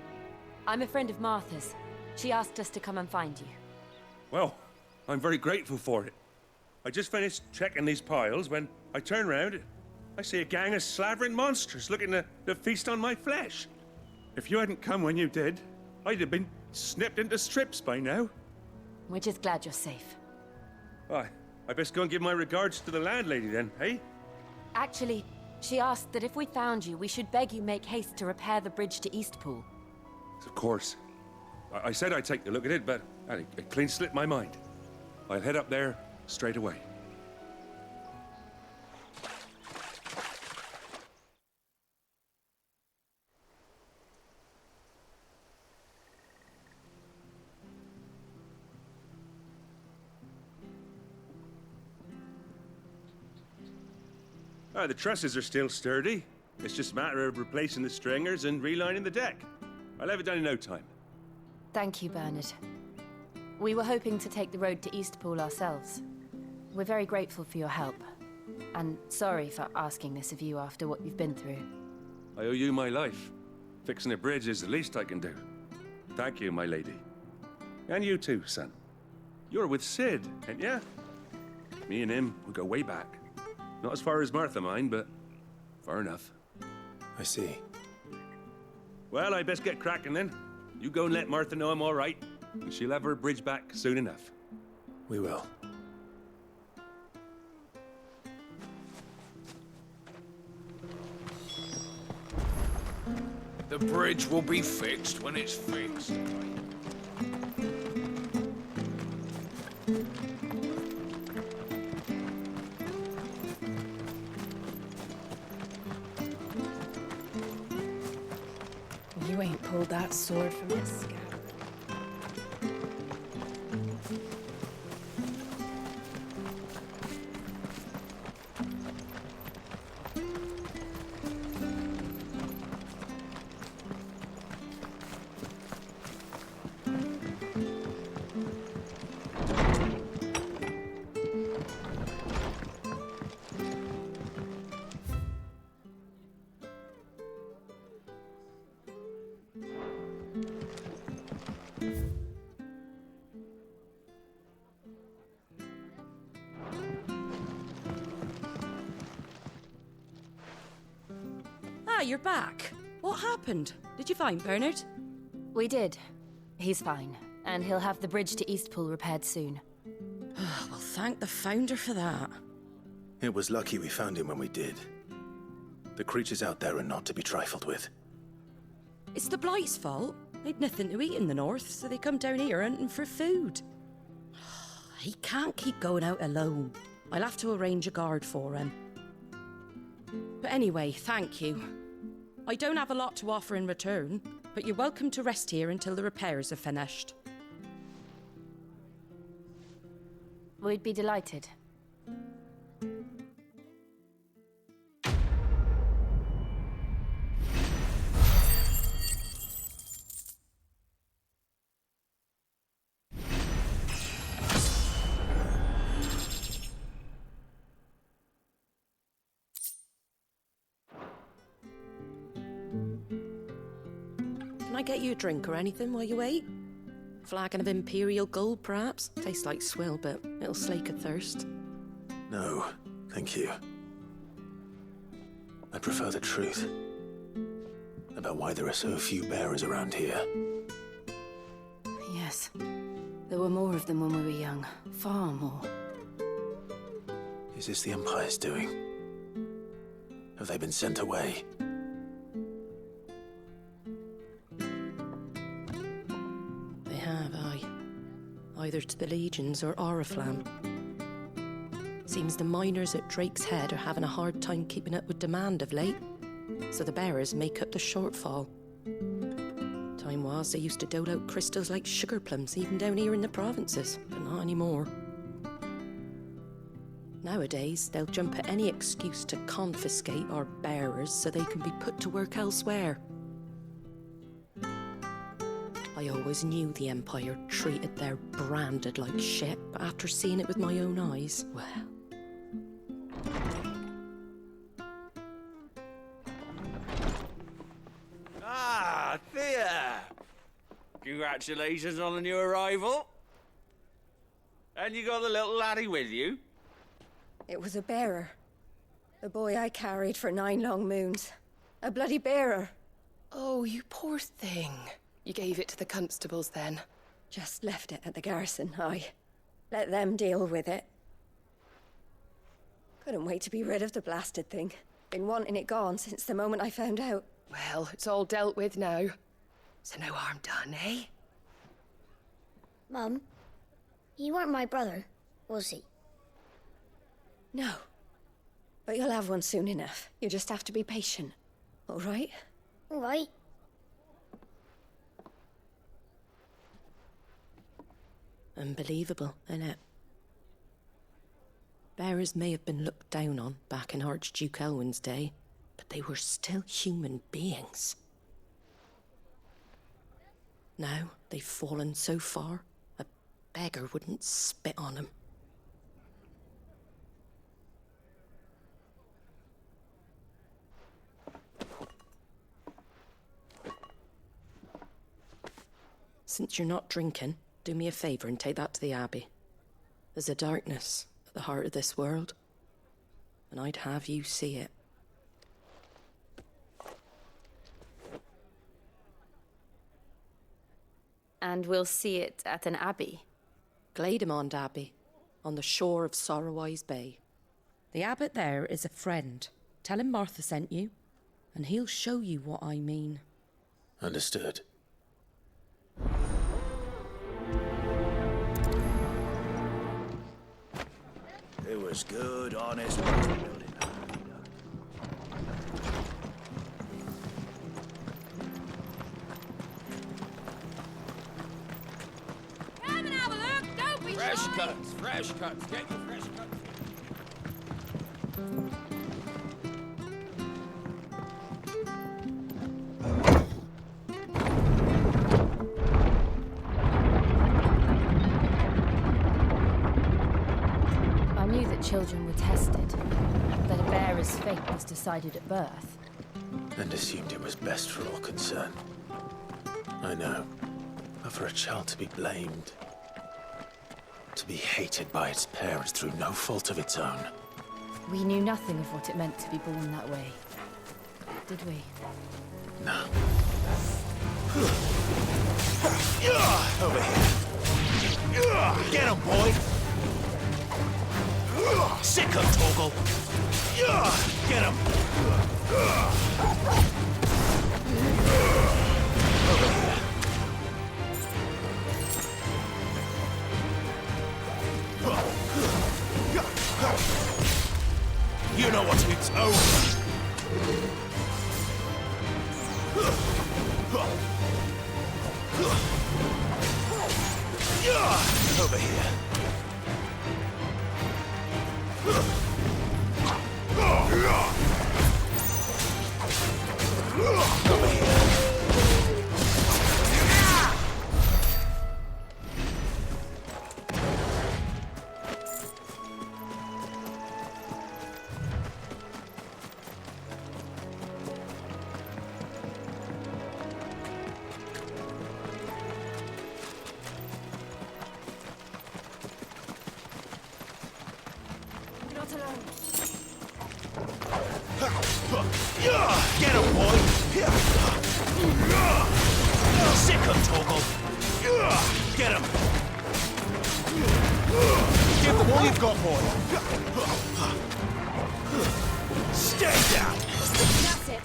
I'm a friend of Martha's. She asked us to come and find you. Well, I'm very grateful for it. I just finished checking these piles when I turn around. I see a gang of slavering monsters looking to feast on my flesh. If you hadn't come when you did, I'd have been snipped into strips by now. We're just glad you're safe. I best go and give my regards to the landlady then, eh? Actually, she asked that if we found you, we should beg you make haste to repair the bridge to Eastpool. Of course. I said I'd take a look at it, but it clean slipped my mind. I'll head up there straight away. The trusses are still sturdy. It's just a matter of replacing the stringers and relining the deck. I'll have it done in no time. Thank you, Bernard. We were hoping to take the road to Eastpool ourselves. We're very grateful for your help. And sorry for asking this of you after what you've been through. I owe you my life. Fixing a bridge is the least I can do. Thank you, my lady. And you too, son. You're with Sid, ain't ya? Me and him, we go way back. Not as far as Martha, mind, but far enough. I see. Well, I best get cracking then. You go and let Martha know I'm all right, and she'll have her bridge back soon enough. We will. The bridge will be fixed when it's fixed. You ain't pulled that sword from your scabbard. Ah, you're back. What happened? Did you find Bernard? We did. He's fine, and he'll have the bridge to Eastpool repaired soon. Well, thank the Founder for that. It was lucky we found him when we did. The creatures out there are not to be trifled with. It's the Blight's fault. They'd nothing to eat in the north, so they come down here hunting for food. He can't keep going out alone. I'll have to arrange a guard for him. But anyway, thank you. I don't have a lot to offer in return, but you're welcome to rest here until the repairs are finished. We'd be delighted. Can I get you a drink or anything while you wait? Flagon of Imperial Gold, perhaps? Tastes like swill, but it'll slake a thirst. No, thank you. I prefer the truth. About why there are so few bearers around here. Yes. There were more of them when we were young. Far more. Is this the Empire's doing? Have they been sent away? They have, aye. Either to the Legions or Oriflamme. Seems the miners at Drake's Head are having a hard time keeping up with demand of late, so the bearers make up the shortfall. Time was they used to dole out crystals like sugar plums even down here in the provinces, but not anymore. Nowadays, they'll jump at any excuse to confiscate our bearers so they can be put to work elsewhere. I always knew the Empire treated their branded like shit, but after seeing it with my own eyes, well... Ah, Thea! Congratulations on the new arrival. And you got the little laddie with you? It was a bearer. The boy I carried for 9 long moons. A bloody bearer. Oh, you poor thing. You gave it to the constables then? Just left it at the garrison, aye. Let them deal with it. Couldn't wait to be rid of the blasted thing. Been wanting it gone since the moment I found out. Well, it's all dealt with now. So no harm done, eh? Mum, he weren't my brother, was he? No. But you'll have one soon enough. You just have to be patient. All right? All right. Unbelievable, innit? Bearers may have been looked down on back in Archduke Elwin's day, but they were still human beings. Now they've fallen so far, a beggar wouldn't spit on them. Since you're not drinking, do me a favour and take that to the Abbey. There's a darkness at the heart of this world, and I'd have you see it. And we'll see it at an abbey? Glademond Abbey, on the shore of Sorrowwise Bay. The abbot there is a friend. Tell him Martha sent you, and he'll show you what I mean. Understood. It was good, honest work building. Come and have a look, don't be Fresh shy. cuts, fresh cuts. Get your fresh cuts. I knew that children were tested, that a bearer's fate was decided at birth. And assumed it was best for all concerned. I know. But for a child to be blamed, to be hated by its parents through no fault of its own. We knew nothing of what it meant to be born that way, did we? No. Over here. Get him, boy! Sick him, Torgal! Get him! Over here. You know what it's over! Over here. Over here. Get him, boy! Sick him, Torgal! Get him! Give them all you've got, boy! Stay down! That's it.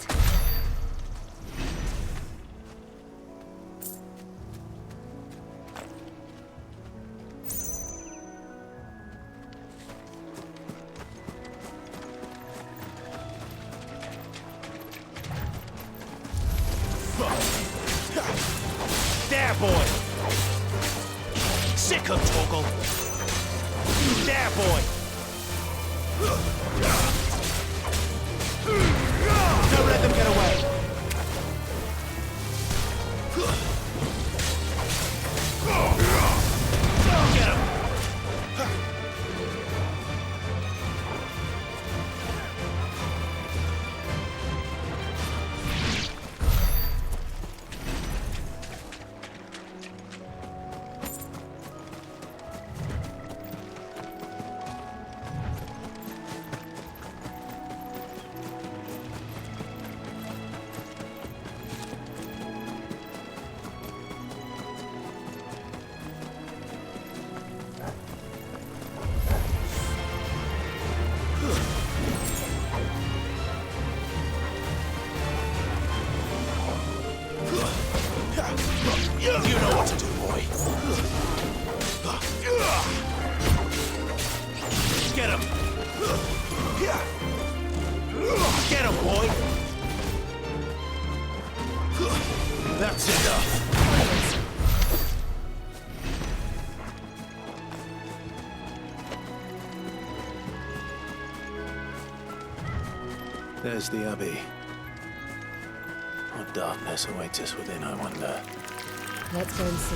There, boy! Sick him, Torgal! There, boy! Don't let them get away! Get him! You know what to do, boy. Get him. Get him, boy. That's enough. There's the Abbey. What darkness awaits us within, I wonder. Let's go and see.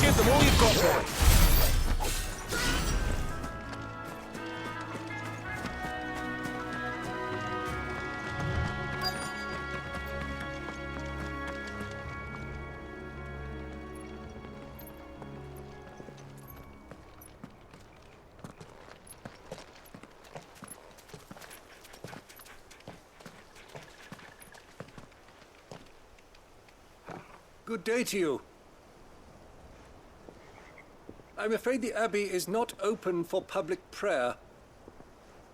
Give them all you've got, boy. Good day to you. I'm afraid the Abbey is not open for public prayer.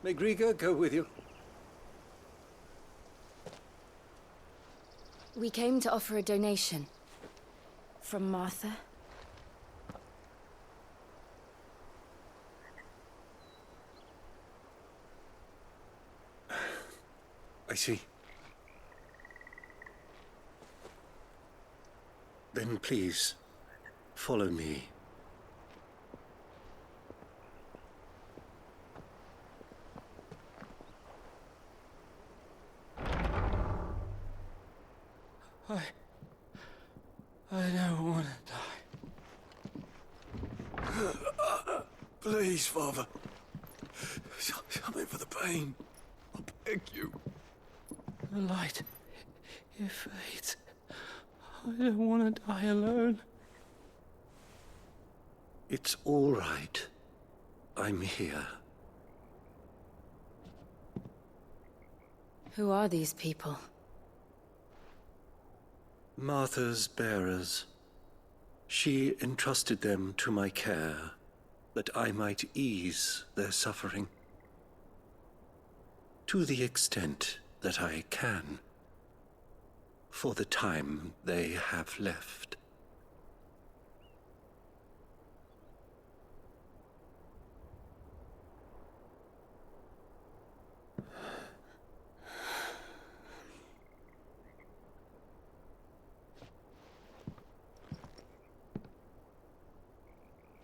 May Griga go with you? We came to offer a donation. From Martha. I see. Then please, follow me. I don't want to die. Please, Father. Something for the pain. I beg you. The light, it fades. I don't want to die alone. It's all right. I'm here. Who are these people? Martha's bearers. She entrusted them to my care, that I might ease their suffering. To the extent that I can, for the time they have left.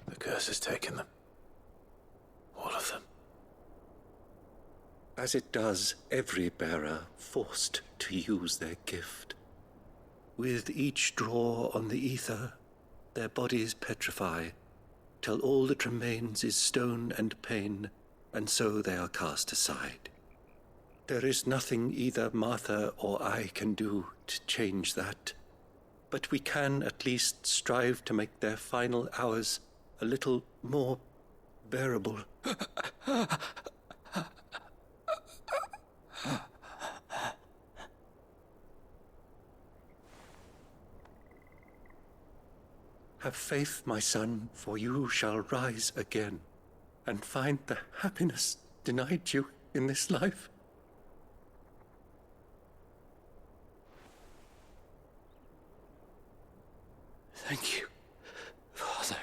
The curse has taken them. All of them. As it does every bearer forced to use their gift. With each draw on the ether, their bodies petrify, till all that remains is stone and pain, and so they are cast aside. There is nothing either Martha or I can do to change that, but we can at least strive to make their final hours a little more bearable. Have faith, my son, for you shall rise again and find the happiness denied you in this life. Thank you, Father.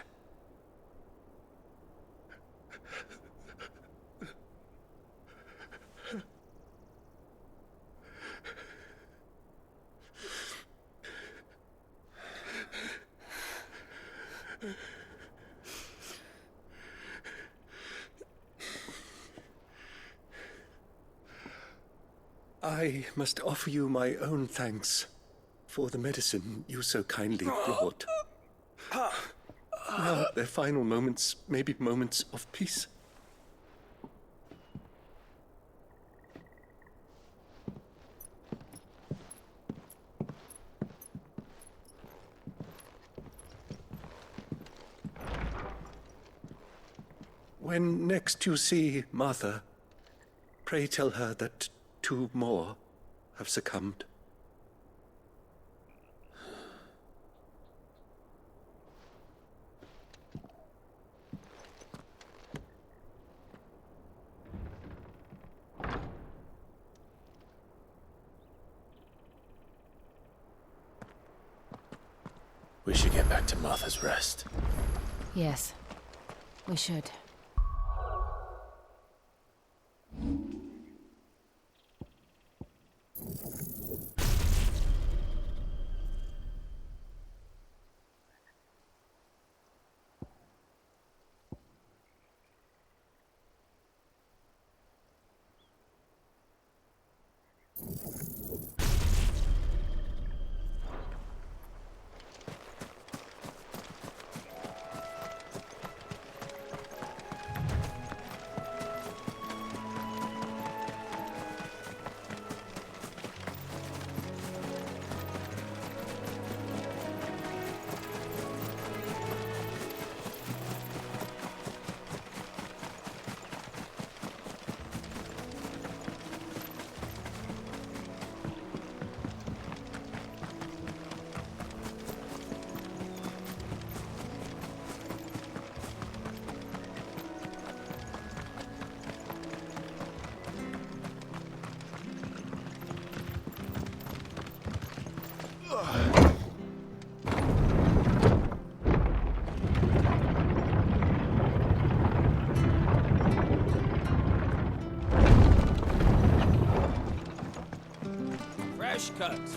I must offer you my own thanks for the medicine you so kindly brought. Now, their final moments may be moments of peace. When next you see Martha, pray tell her that 2 more have succumbed. We should get back to Martha's Rest. Yes, we should.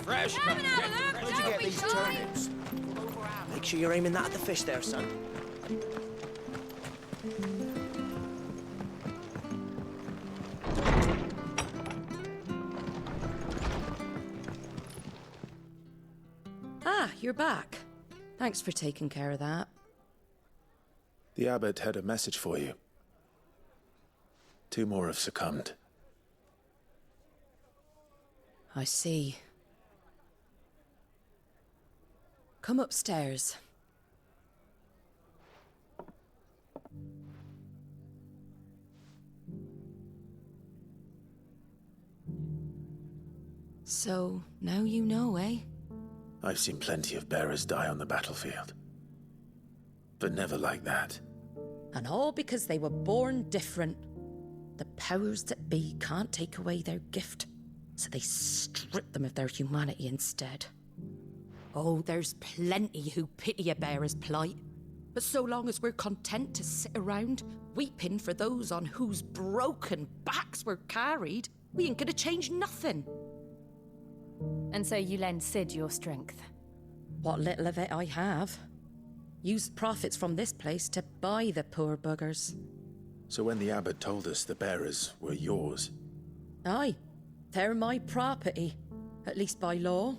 Fresh cuts. Where'd you get these turnips? Make sure you're aiming that at the fish there, son. Ah, you're back. Thanks for taking care of that. The abbot had a message for you. 2 more have succumbed. I see. Come upstairs. So, now you know, eh? I've seen plenty of bearers die on the battlefield. But never like that. And all because they were born different. The powers that be can't take away their gift, so they strip them of their humanity instead. Oh, there's plenty who pity a bearer's plight. But so long as we're content to sit around, weeping for those on whose broken backs we're carried, we ain't gonna change nothing. And so you lend Sid your strength? What little of it I have. Used profits from this place to buy the poor buggers. So when the abbot told us the bearers were yours... Aye, they're my property, at least by law.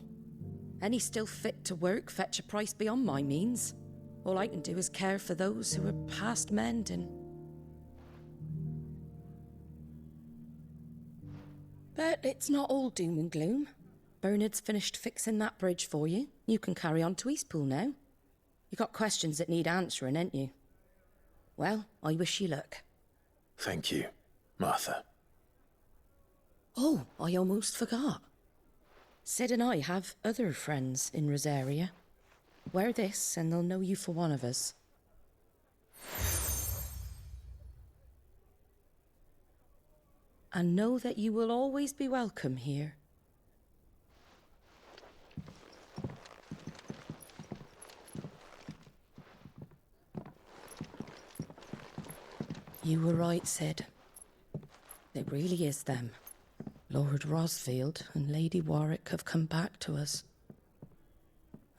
Any still fit to work fetch a price beyond my means. All I can do is care for those who are past mending. But it's not all doom and gloom. Bernard's finished fixing that bridge for you. You can carry on to Eastpool now. You got questions that need answering, ain't you? Well, I wish you luck. Thank you, Martha. Oh, I almost forgot. Sid and I have other friends in Rosaria. Wear this and they'll know you for one of us. And know that you will always be welcome here. You were right, Sid. It really is them. Lord Rosfield and Lady Warwick have come back to us.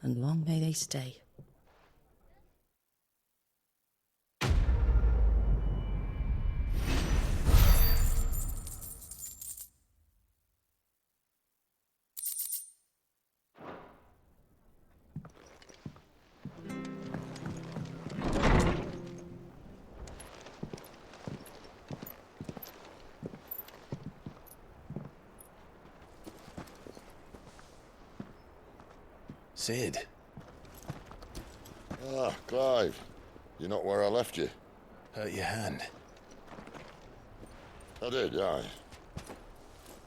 And long may they stay. Sid. Ah, Clive. You're not where I left you. Hurt your hand. I did, aye.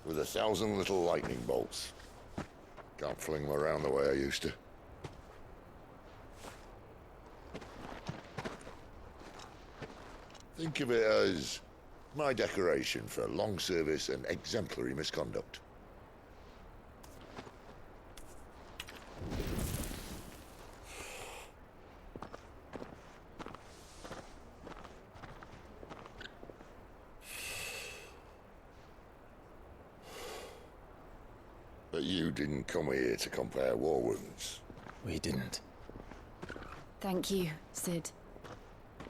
With 1,000 little lightning bolts. Can't fling them around the way I used to. Think of it as my decoration for long service and exemplary misconduct. But you didn't come here to compare war wounds. We didn't. Thank you, Sid.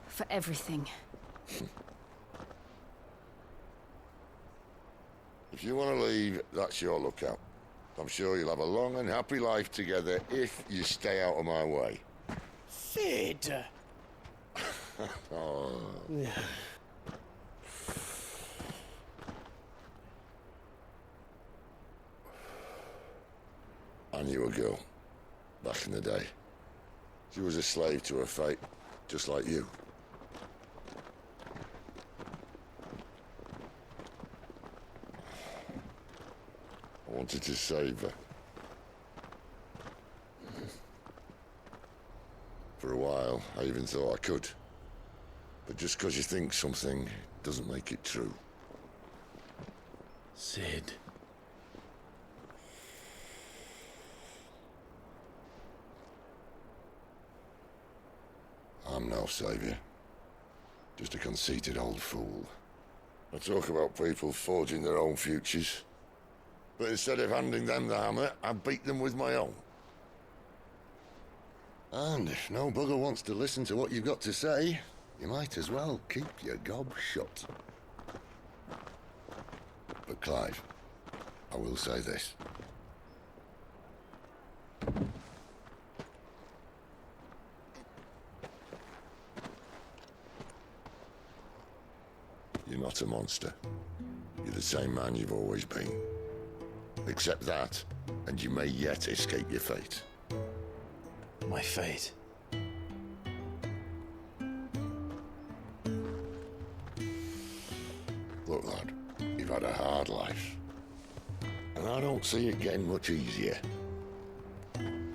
For everything. If you want to leave, that's your lookout. I'm sure you'll have a long and happy life together if you stay out of my way. Sid! Oh. I knew a girl, back in the day. She was a slave to her fate, just like you. I wanted to save her. For a while, I even thought I could. But just because you think something doesn't make it true. Sid. I'm no savior. Just a conceited old fool. I talk about people forging their own futures. But instead of handing them the hammer, I beat them with my own. And if no bugger wants to listen to what you've got to say, you might as well keep your gob shut. But Clive, I will say this. You're not a monster. You're the same man you've always been. Accept that, and you may yet escape your fate. My fate? Look, lad, you've had a hard life. And I don't see it getting much easier. You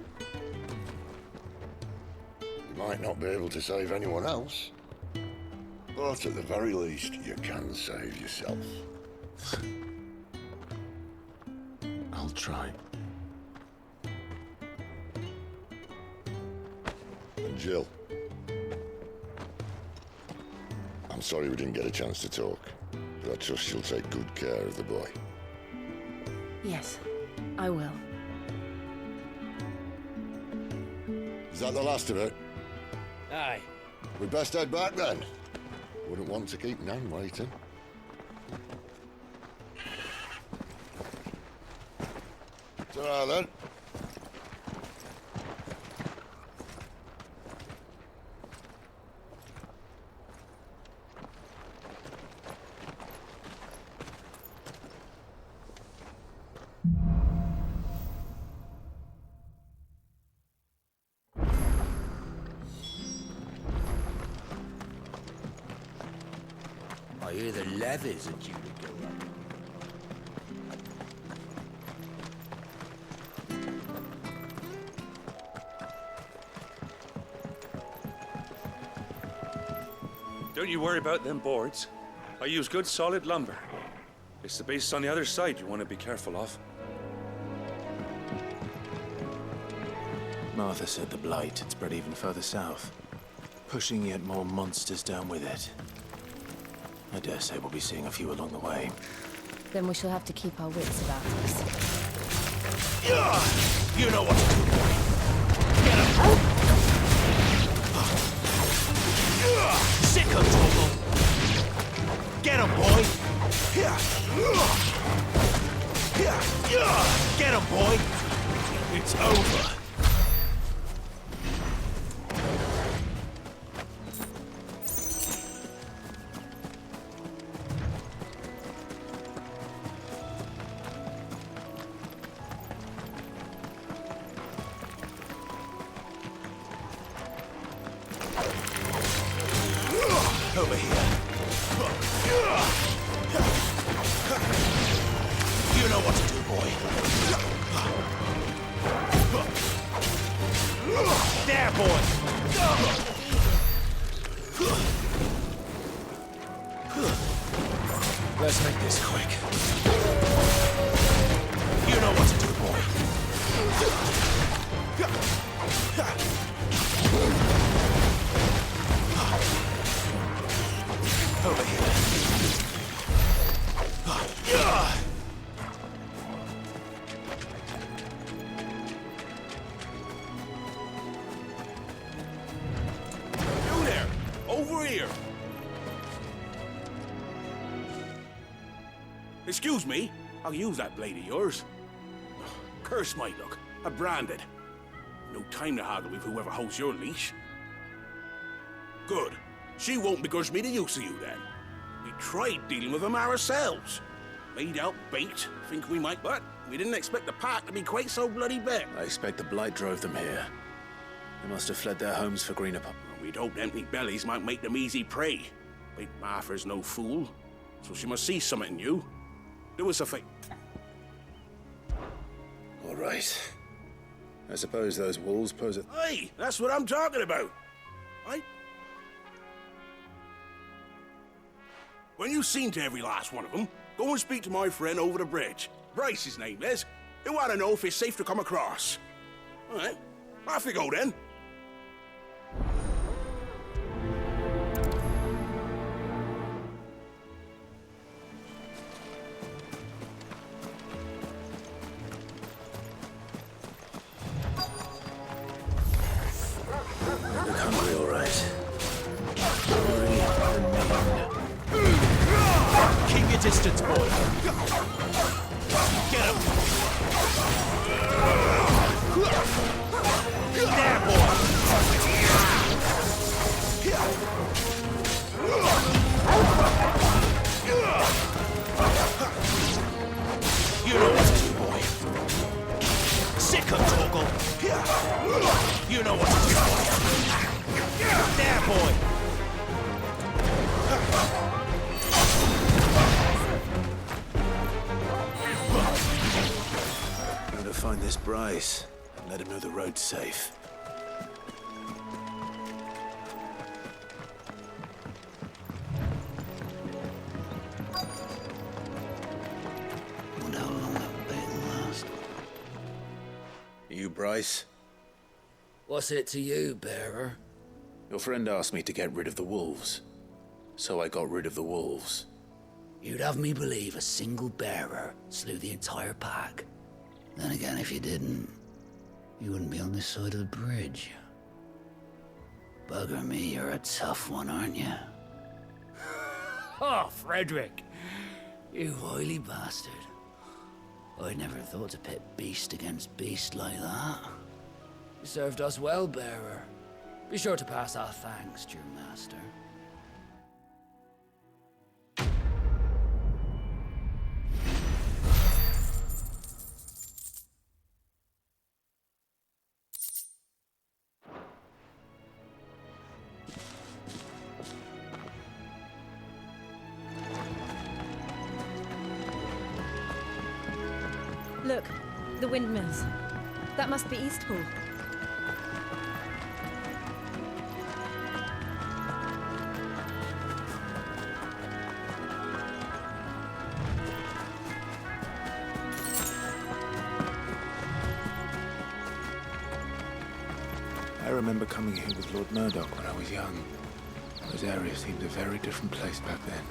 might not be able to save anyone else, but at the very least, you can save yourself. I'll try. And Jill, I'm sorry we didn't get a chance to talk, but I trust you'll take good care of the boy. Yes, I will. Is that the last of it? Aye. We'd best head back then. Wouldn't want to keep Nan waiting. Ta-ra then. I hear the levies are due to go up. Don't you worry about them boards. I use good solid lumber. It's the base on the other side you want to be careful of. Martha said the blight had spread even further south, pushing yet more monsters down with it. I dare say we'll be seeing a few along the way. Then we shall have to keep our wits about us. You know what to do, boy. Get him! Sick of trouble! Get him, boy! Get him, boy! It's over. Over here. You know what to do, boy. There, boy. Let's make this quick. You know what to do, boy. Over here. You there! Over here! Excuse me, I'll use that blade of yours. Curse my luck. I'm branded. No time to haggle with whoever holds your leash. Good. She won't begrudge me the use of you, then. We tried dealing with them ourselves. Laid out bait, think we might, but we didn't expect the pack to be quite so bloody big. I expect the blight drove them here. They must have fled their homes for greener pub. We'd hoped empty bellies might make them easy prey. But Martha's no fool, so she must see something in you. Do us a favor. All right. I suppose those wolves pose a... Hey, that's what I'm talking about. When you've seen to every last one of them, go and speak to my friend over the bridge. Bryce, his name is. He'll want to know if it's safe to come across. All right, off you go then. Look hungry, all right. Hungry and mean. Keep your distance, boy. Get him. There, boy. You know what to do, boy. Sick of Torgal. You know what to do, boy. There, boy. go find this Bryce and let him know the road's safe. Wonder how long that bait will last. You, Bryce? What's it to you, bearer? Your friend asked me to get rid of the wolves, so I got rid of the wolves. You'd have me believe a single bearer slew the entire pack. Then again, if you didn't, you wouldn't be on this side of the bridge. Bugger me, you're a tough one, aren't you? Oh, Frederick! You wily bastard. I'd never thought to pit beast against beast like that. You served us well, bearer. Be sure to pass our thanks to your master. Look, the windmills. That must be Eastpool. I remember coming here with Lord Murdoch when I was young. Those areas seemed a very different place back then.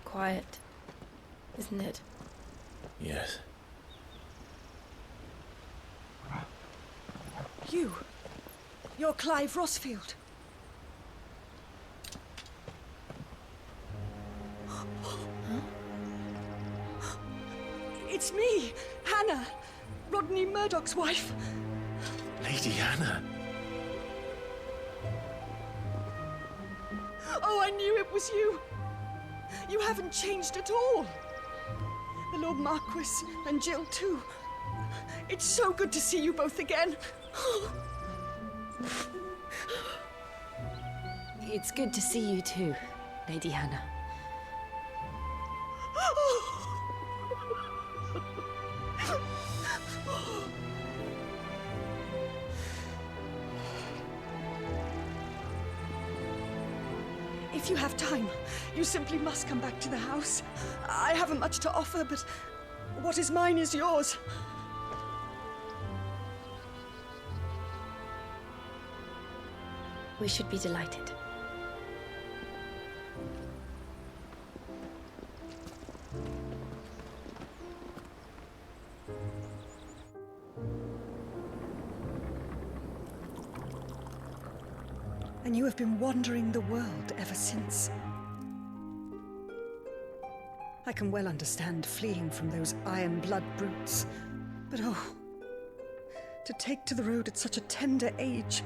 Quiet, isn't it? Yes. You're Clive Rosfield. It's me, Hannah, Rodney Murdoch's wife. Lady Hannah. Oh, I knew it was you. You haven't changed at all. The Lord Marquis and Jill too. It's so good to see you both again. It's good to see you too, Lady Hannah. If you have time, you simply must come back to the house. I haven't much to offer, but what is mine is yours. We should be delighted. And you have been wandering the world ever since. I can well understand fleeing from those iron blood brutes, but oh, to take to the road at such a tender age.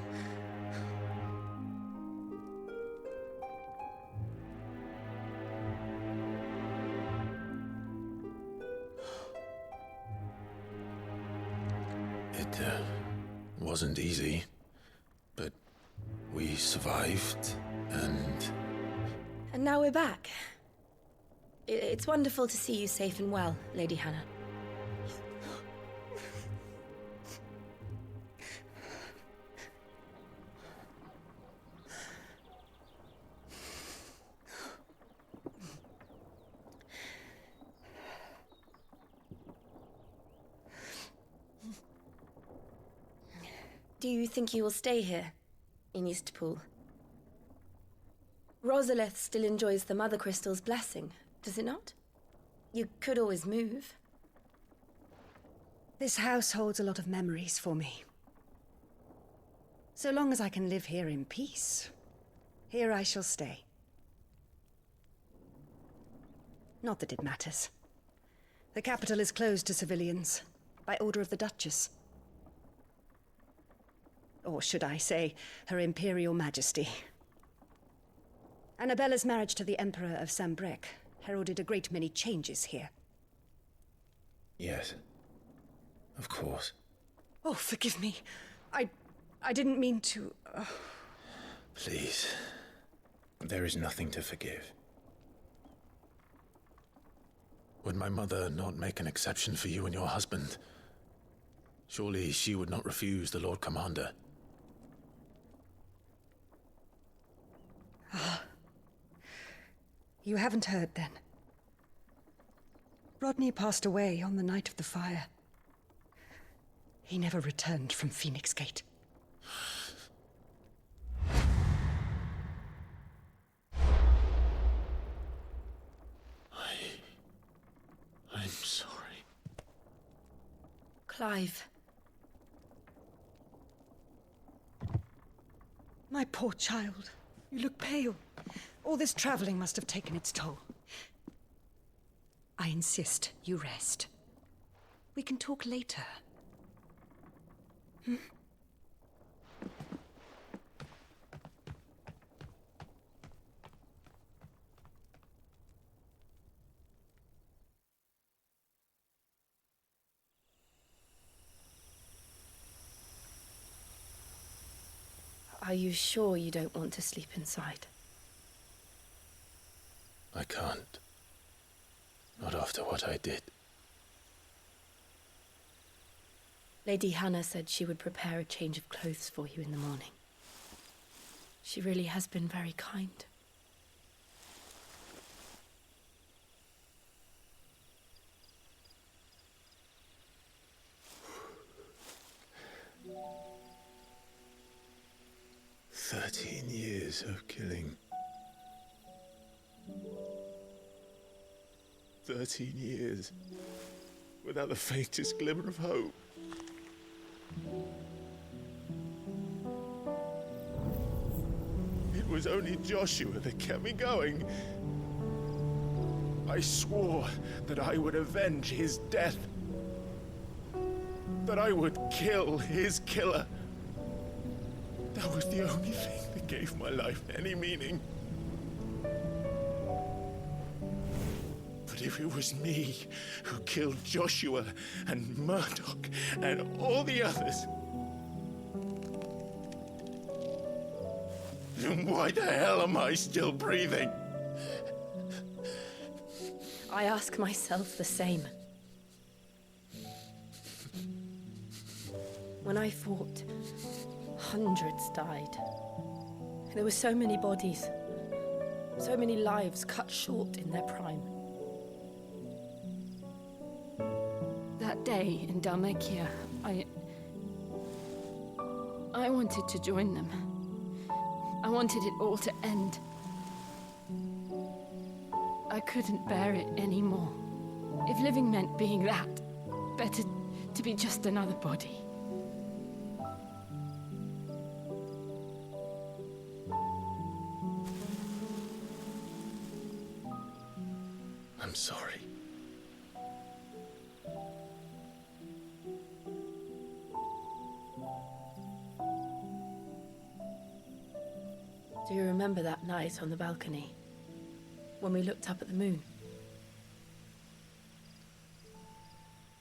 It wasn't easy, but we survived, and now we're back. It's wonderful to see you safe and well, Lady Hannah. Do you think you will stay here, in Eastpool? Rosalith still enjoys the Mother Crystal's blessing, does it not? You could always move. This house holds a lot of memories for me. So long as I can live here in peace, here I shall stay. Not that it matters. The capital is closed to civilians, by order of the Duchess. Or should I say, Her Imperial Majesty. Annabella's marriage to the Emperor of Sambrec heralded a great many changes here. Yes. Of course. Oh, forgive me. I didn't mean to... Please. There is nothing to forgive. Would my mother not make an exception for you and your husband? Surely she would not refuse the Lord Commander. Ah. You haven't heard, then. Rodney passed away on the night of the fire. He never returned from Phoenix Gate. I'm sorry. Clive. My poor child. You look pale. All this traveling must have taken its toll. I insist you rest. We can talk later. Hmm? Are you sure you don't want to sleep inside? I can't. Not after what I did. Lady Hannah said she would prepare a change of clothes for you in the morning. She really has been very kind. Years of killing. 13 years without the faintest glimmer of hope. It was only Joshua that kept me going. I swore that I would avenge his death. That I would kill his killer. That was the only thing that gave my life any meaning. But if it was me who killed Joshua and Murdoch and all the others, then why the hell am I still breathing? I ask myself the same. When I fought, hundreds died. There were so many bodies, so many lives cut short in their prime. That day in Dalmacia, I wanted to join them. I wanted it all to end. I couldn't bear it anymore. If living meant being that, better to be just another body. I'm sorry. Do you remember that night on the balcony, when we looked up at the moon?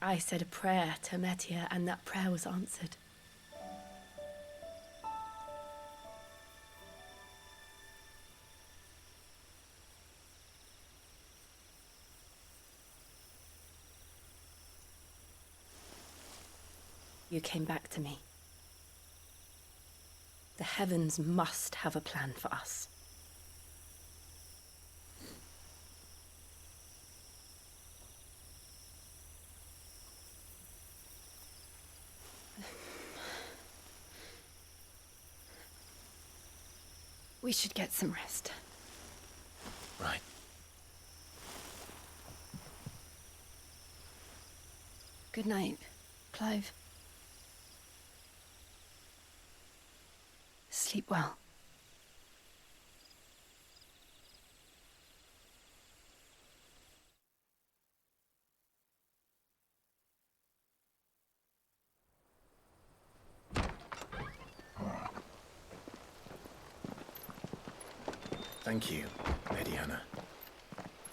I said a prayer to Metia, and that prayer was answered. You came back to me. The heavens must have a plan for us. We should get some rest. Right. Good night, Clive. Sleep well. Thank you, Lady Hannah.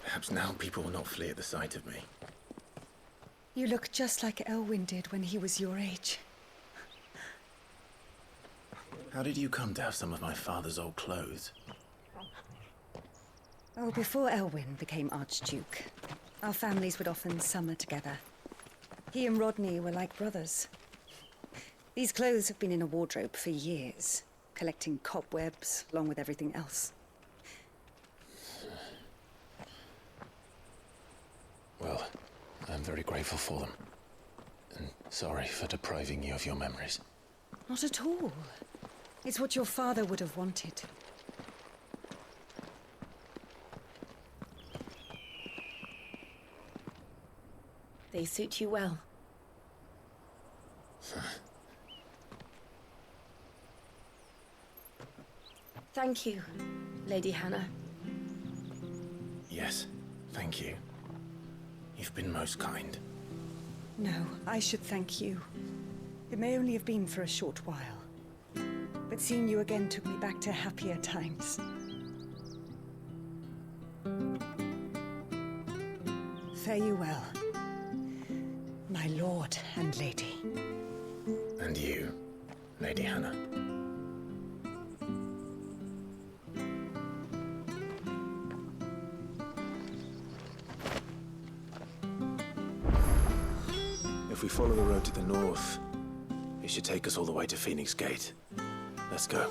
Perhaps now people will not flee at the sight of me. You look just like Elwyn did when he was your age. How did you come to have some of my father's old clothes? Oh, before Elwyn became Archduke, our families would often summer together. He and Rodney were like brothers. These clothes have been in a wardrobe for years, collecting cobwebs along with everything else. Well, I'm very grateful for them. And sorry for depriving you of your memories. Not at all. It's what your father would have wanted. They suit you well. Thank you, Lady Hannah. Yes, thank you. You've been most kind. No, I should thank you. It may only have been for a short while, but seeing you again took me back to happier times. Fare you well, my lord and lady. And you, Lady Hannah. If we follow the road to the north, it should take us all the way to Phoenix Gate. Let's go.